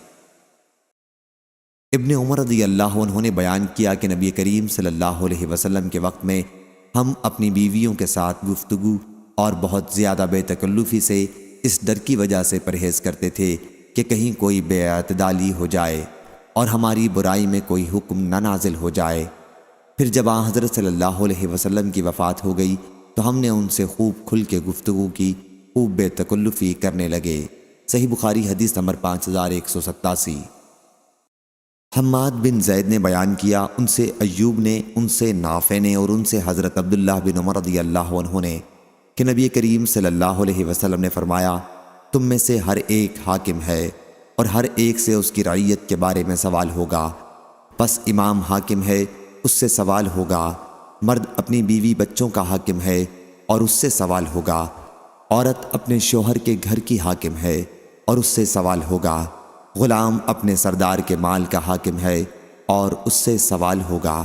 ابن عمر رضی اللہ عنہ نے بیان کیا کہ نبی کریم صلی اللہ علیہ وسلم کے وقت میں ہم اپنی بیویوں کے ساتھ گفتگو اور بہت زیادہ بے تکلفی سے اس ڈر کی وجہ سے پرہیز کرتے تھے کہ کہیں کوئی بے اعتدالی ہو جائے اور ہماری برائی میں کوئی حکم نہ نازل ہو جائے۔ پھر جب حضرت صلی اللہ علیہ وسلم کی وفات ہو گئی تو ہم نے ان سے خوب کھل کے گفتگو کی، خوب بے تکلفی کرنے لگے۔ صحیح بخاری حدیث نمبر 5187۔ حماد بن زید نے بیان کیا ان سے ایوب نے، ان سے نافع نے اور ان سے حضرت عبداللہ بن عمر رضی اللہ عنہ نے کہ نبی کریم صلی اللہ علیہ وسلم نے فرمایا تم میں سے ہر ایک حاکم ہے اور ہر ایک سے اس کی رعیت کے بارے میں سوال ہوگا، پس امام حاکم ہے اس سے سوال ہوگا، مرد اپنی بیوی بچوں کا حاکم ہے اور اس سے سوال ہوگا، عورت اپنے شوہر کے گھر کی حاکم ہے اور اس سے سوال ہوگا، غلام اپنے سردار کے مال کا حاکم ہے اور اس سے سوال ہوگا،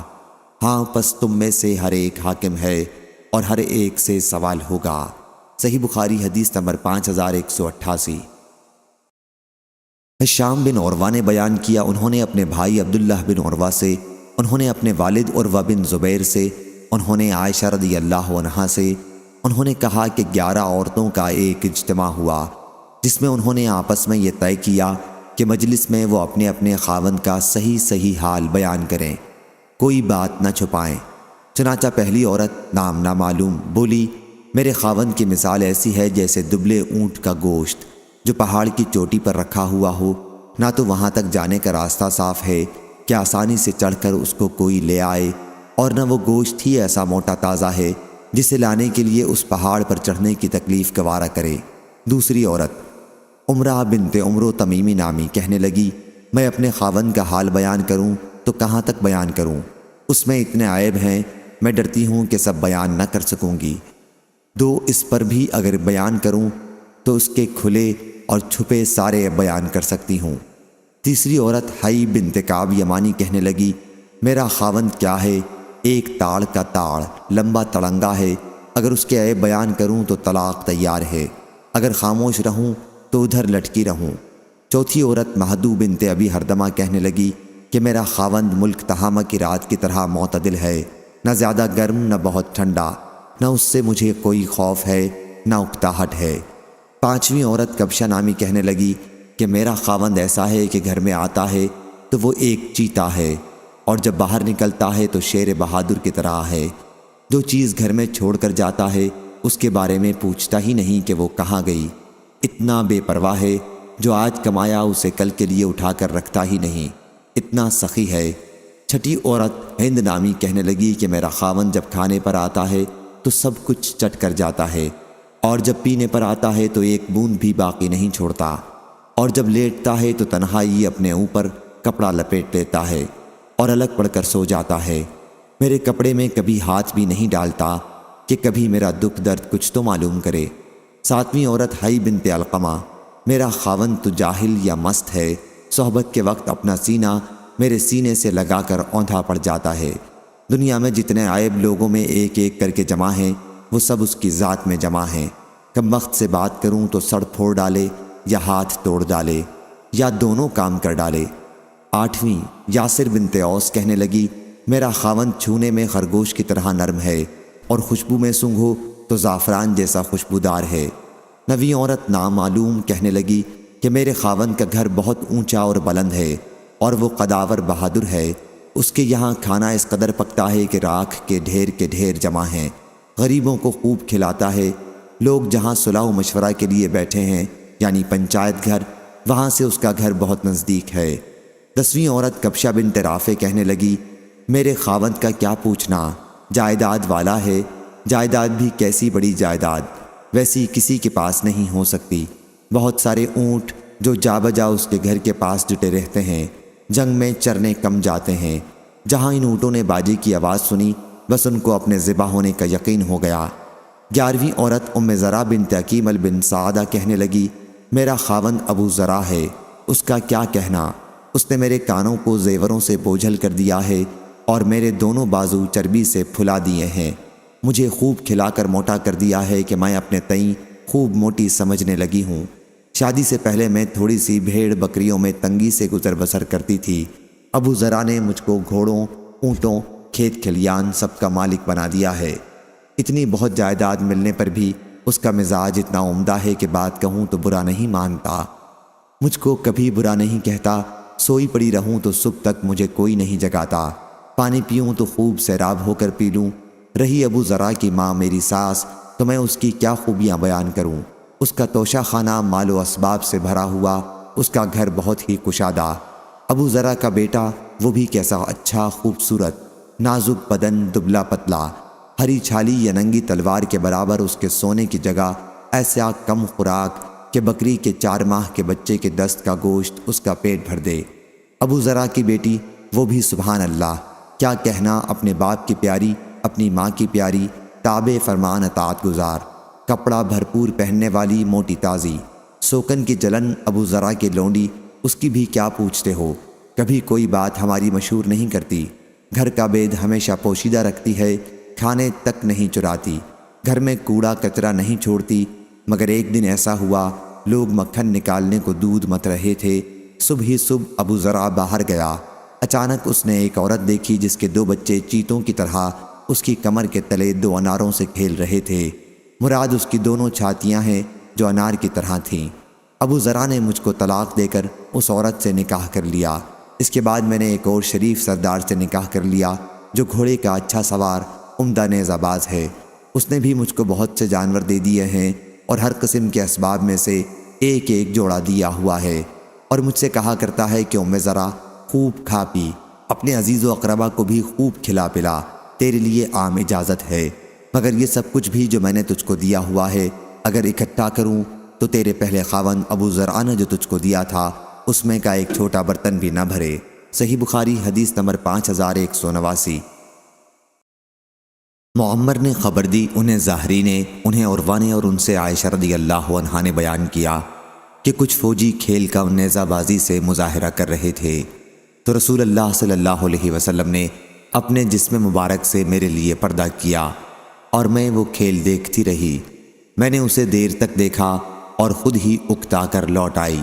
ہاں پس تم میں سے ہر ایک حاکم ہے اور ہر ایک سے سوال ہوگا۔ صحیح بخاری حدیث نمبر 5188۔ ہشام بن عروہ نے بیان کیا انہوں نے اپنے بھائی عبداللہ بن عروہ سے، انہوں نے اپنے والد عروہ بن زبیر سے، انہوں نے عائشہ رضی اللہ عنہا سے، انہوں نے کہا کہ 11 عورتوں کا ایک اجتماع ہوا جس میں انہوں نے آپس میں یہ طے کیا کہ مجلس میں وہ اپنے اپنے خاوند کا صحیح حال بیان کریں، کوئی بات نہ چھپائیں۔ چنانچہ پہلی عورت نام نامعلوم بولی میرے خاوند کی مثال ایسی ہے جیسے دبلے اونٹ کا گوشت جو پہاڑ کی چوٹی پر رکھا ہوا ہو، نہ تو وہاں تک جانے کا راستہ صاف ہے کہ آسانی سے چڑھ کر اس کو کوئی لے آئے، اور نہ وہ گوشت ہی ایسا موٹا تازہ ہے جسے لانے کے لیے اس پہاڑ پر چڑھنے کی تکلیف گوارا کرے۔ دوسری عورت عمرہ بنت عمرو تمیمی نامی کہنے لگی، میں اپنے خاوند کا حال بیان کروں تو کہاں تک بیان کروں؟ اس میں اتنے عیب ہیں، میں ڈرتی ہوں کہ سب بیان نہ کر سکوں گی۔ اس پر بھی اگر بیان کروں تو اس کے کھلے اور چھپے سارے بیان کر سکتی ہوں۔ تیسری عورت حی بنت کعب یمانی کہنے لگی، میرا خاوند کیا ہے، ایک تاڑ کا تاڑ لمبا تڑنگا ہے، اگر اس کے عیب بیان کروں تو طلاق تیار ہے، اگر خاموش رہوں تو ادھر لٹکی رہوں۔ چوتھی عورت مہدو بنت ابی ہردمہ کہنے لگی کہ میرا خاوند ملک تہامہ کی رات کی طرح معتدل ہے، نہ زیادہ گرم نہ بہت ٹھنڈا، نہ اس سے مجھے کوئی خوف ہے نہ اکتاہٹ ہے۔ پانچویں عورت کبشہ نامی کہنے لگی کہ میرا خاوند ایسا ہے کہ گھر میں آتا ہے تو وہ ایک چیتا ہے، اور جب باہر نکلتا ہے تو شیر بہادر کی طرح ہے، جو چیز گھر میں چھوڑ کر جاتا ہے اس کے بارے میں پوچھتا ہی نہیں کہ وہ کہاں گئی، اتنا بے پرواہ ہے، جو آج کمایا اسے کل کے لیے اٹھا کر رکھتا ہی نہیں، اتنا سخی ہے۔ چھٹی عورت ہند نامی کہنے لگی کہ میرا خاوند جب کھانے پر آتا ہے تو سب کچھ چٹ کر جاتا ہے، اور جب پینے پر آتا ہے تو ایک بوند بھی باقی نہیں چھوڑتا، اور جب لیٹتا ہے تو تنہائی اپنے اوپر کپڑا لپیٹ لیتا ہے اور الگ پڑ کر سو جاتا ہے، میرے کپڑے میں کبھی ہاتھ بھی نہیں ڈالتا کہ کبھی میرا دکھ درد کچھ تو معلوم کرے۔ ساتویں عورت حی بنت علقمہ، میرا خاوند تو جاہل یا مست ہے، صحبت کے وقت اپنا سینہ میرے سینے سے لگا کر اوندھا پڑ جاتا ہے، دنیا میں جتنے عیب لوگوں میں ایک ایک کر کے جمع ہیں وہ سب اس کی ذات میں جمع ہیں، کم وقت سے بات کروں تو سڑ پھوڑ ڈالے یا ہاتھ توڑ ڈالے یا دونوں کام کر ڈالے۔ آٹھویں یاسر بنت اوس کہنے لگی، میرا خاوند چھونے میں خرگوش کی طرح نرم ہے، اور خوشبو میں سونگھو تو زعفران جیسا خوشبودار ہے۔ نویں عورت نامعلوم کہنے لگی کہ میرے خاوند کا گھر بہت اونچا اور بلند ہے، اور وہ قداور بہادر ہے، اس کے یہاں کھانا اس قدر پکتا ہے کہ راکھ کے ڈھیر جمع ہیں، غریبوں کو خوب کھلاتا ہے، لوگ جہاں صلاح و مشورہ کے لیے بیٹھے ہیں یعنی پنچایت گھر، وہاں سے اس کا گھر بہت نزدیک ہے۔ 10ویں عورت کبشہ بنت رافع کہنے لگی، میرے خاوند کا کیا پوچھنا، جائیداد والا ہے، جائیداد بھی کیسی بڑی جائیداد، ویسی کسی کے پاس نہیں ہو سکتی، بہت سارے اونٹ جو جا بجا اس کے گھر کے پاس جٹے رہتے ہیں، جنگ میں چرنے کم جاتے ہیں، جہاں ان اونٹوں نے باجے کی آواز سنی بس ان کو اپنے ذبح ہونے کا یقین ہو گیا۔ 11ویں عورت ام زرع بنت عقیمل بن سعدہ کہنے لگی، میرا خاوند ابو زرع ہے، اس کا کیا کہنا، اس نے میرے کانوں کو زیوروں سے بوجھل کر دیا ہے اور میرے دونوں بازو چربی سے پھلا دیے ہیں، مجھے خوب کھلا کر موٹا کر دیا ہے کہ میں اپنے تئیں خوب موٹی سمجھنے لگی ہوں۔ شادی سے پہلے میں تھوڑی سی بھیڑ بکریوں میں تنگی سے گزر بسر کرتی تھی، ابو زرع نے مجھ کو گھوڑوں، اونٹوں، کھیت کھلیان سب کا مالک بنا دیا ہے۔ اتنی بہت جائیداد ملنے پر بھی اس کا مزاج اتنا عمدہ ہے کہ بات کہوں تو برا نہیں مانتا، مجھ کو کبھی برا نہیں کہتا، سوئی پڑی رہوں تو صبح تک مجھے کوئی نہیں جگاتا، پانی پیوں تو خوب سیراب ہو کر پی لوں۔ رہی ابو زرع کی ماں میری ساس تو میں اس کی کیا خوبیاں بیان کروں، اس کا توشہ خانہ مال و اسباب سے بھرا ہوا، اس کا گھر بہت ہی کشادہ۔ ابو زرع کا بیٹا وہ بھی کیسا اچھا خوبصورت، نازک بدن، دبلا پتلا، ہری چھالی یا ننگی تلوار کے برابر اس کے سونے کی جگہ، ایسا کم خوراک کہ بکری کے 4 ماہ کے بچے کے دست کا گوشت اس کا پیٹ بھر دے۔ ابو زرع کی بیٹی وہ بھی سبحان اللہ، کیا کہنا، اپنے باپ کی پیاری، اپنی ماں کی پیاری، تابع فرمان اطاعت گزار، کپڑا بھرپور پہننے والی، موٹی تازی، سوکن کی جلن ابو زرع کی لونڈی، اس کی بھی کیا پوچھتے ہو، کبھی کوئی بات ہماری مشہور نہیں کرتی، گھر کا بید ہمیشہ پوشیدہ رکھتی ہے، کھانے تک نہیں چراتی، گھر میں کوڑا کچرا نہیں چھوڑتی، مگر ایک دن ایسا ہوا لوگ مکھن نکالنے کو دودھ مت رہے تھے، صبح ہی صبح ابو زرع باہر گیا، اچانک اس نے ایک عورت دیکھی جس کے 2 بچے چیتوں کی طرح اس کی کمر کے تلے 2 اناروں سے کھیل رہے تھے، مراد اس کی دونوں چھاتیاں ہیں جو انار کی طرح تھیں۔ ابو زرع نے مجھ کو طلاق دے کر اس عورت سے نکاح کر لیا۔ اس کے بعد میں نے ایک اور شریف سردار سے نکاح کر لیا جو گھوڑے کا اچھا سوار، عمدہ نیزہ باز ہے، اس نے بھی مجھ کو بہت سے جانور دے دیے ہیں اور ہر قسم کے اسباب میں سے ایک ایک جوڑا دیا ہوا ہے، اور مجھ سے کہا کرتا ہے کہ ذرا خوب کھا پی، اپنے عزیز و اقربا کو بھی خوب کھلا پلا، تیرے لیے عام اجازت ہے، مگر یہ سب کچھ بھی جو میں نے تجھ کو دیا ہوا ہے اگر اکٹھا کروں تو تیرے پہلے خاوند ابو زرعہ نے جو تجھ کو دیا تھا اس میں کا ایک چھوٹا برتن بھی نہ بھرے۔ صحیح بخاری حدیث نمبر 5189۔ معمر نے خبر دی، انہیں زاہری نے، انہیں عروہ نے اور ان سے عائشہ رضی اللہ عنہا نے بیان کیا کہ کچھ فوجی کھیل کا نیزہ بازی سے مظاہرہ کر رہے تھے، تو رسول اللہ صلی اللہ علیہ وسلم نے اپنے جسم مبارک سے میرے لیے پردہ کیا اور میں وہ کھیل دیکھتی رہی۔ میں نے اسے دیر تک دیکھا اور خود ہی اکتا کر لوٹ آئی۔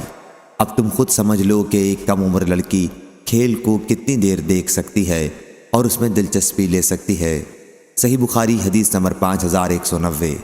اب تم خود سمجھ لو کہ ایک کم عمر لڑکی کھیل کو کتنی دیر دیکھ سکتی ہے اور اس میں دلچسپی لے سکتی ہے۔ صحیح بخاری حدیث نمبر 5190۔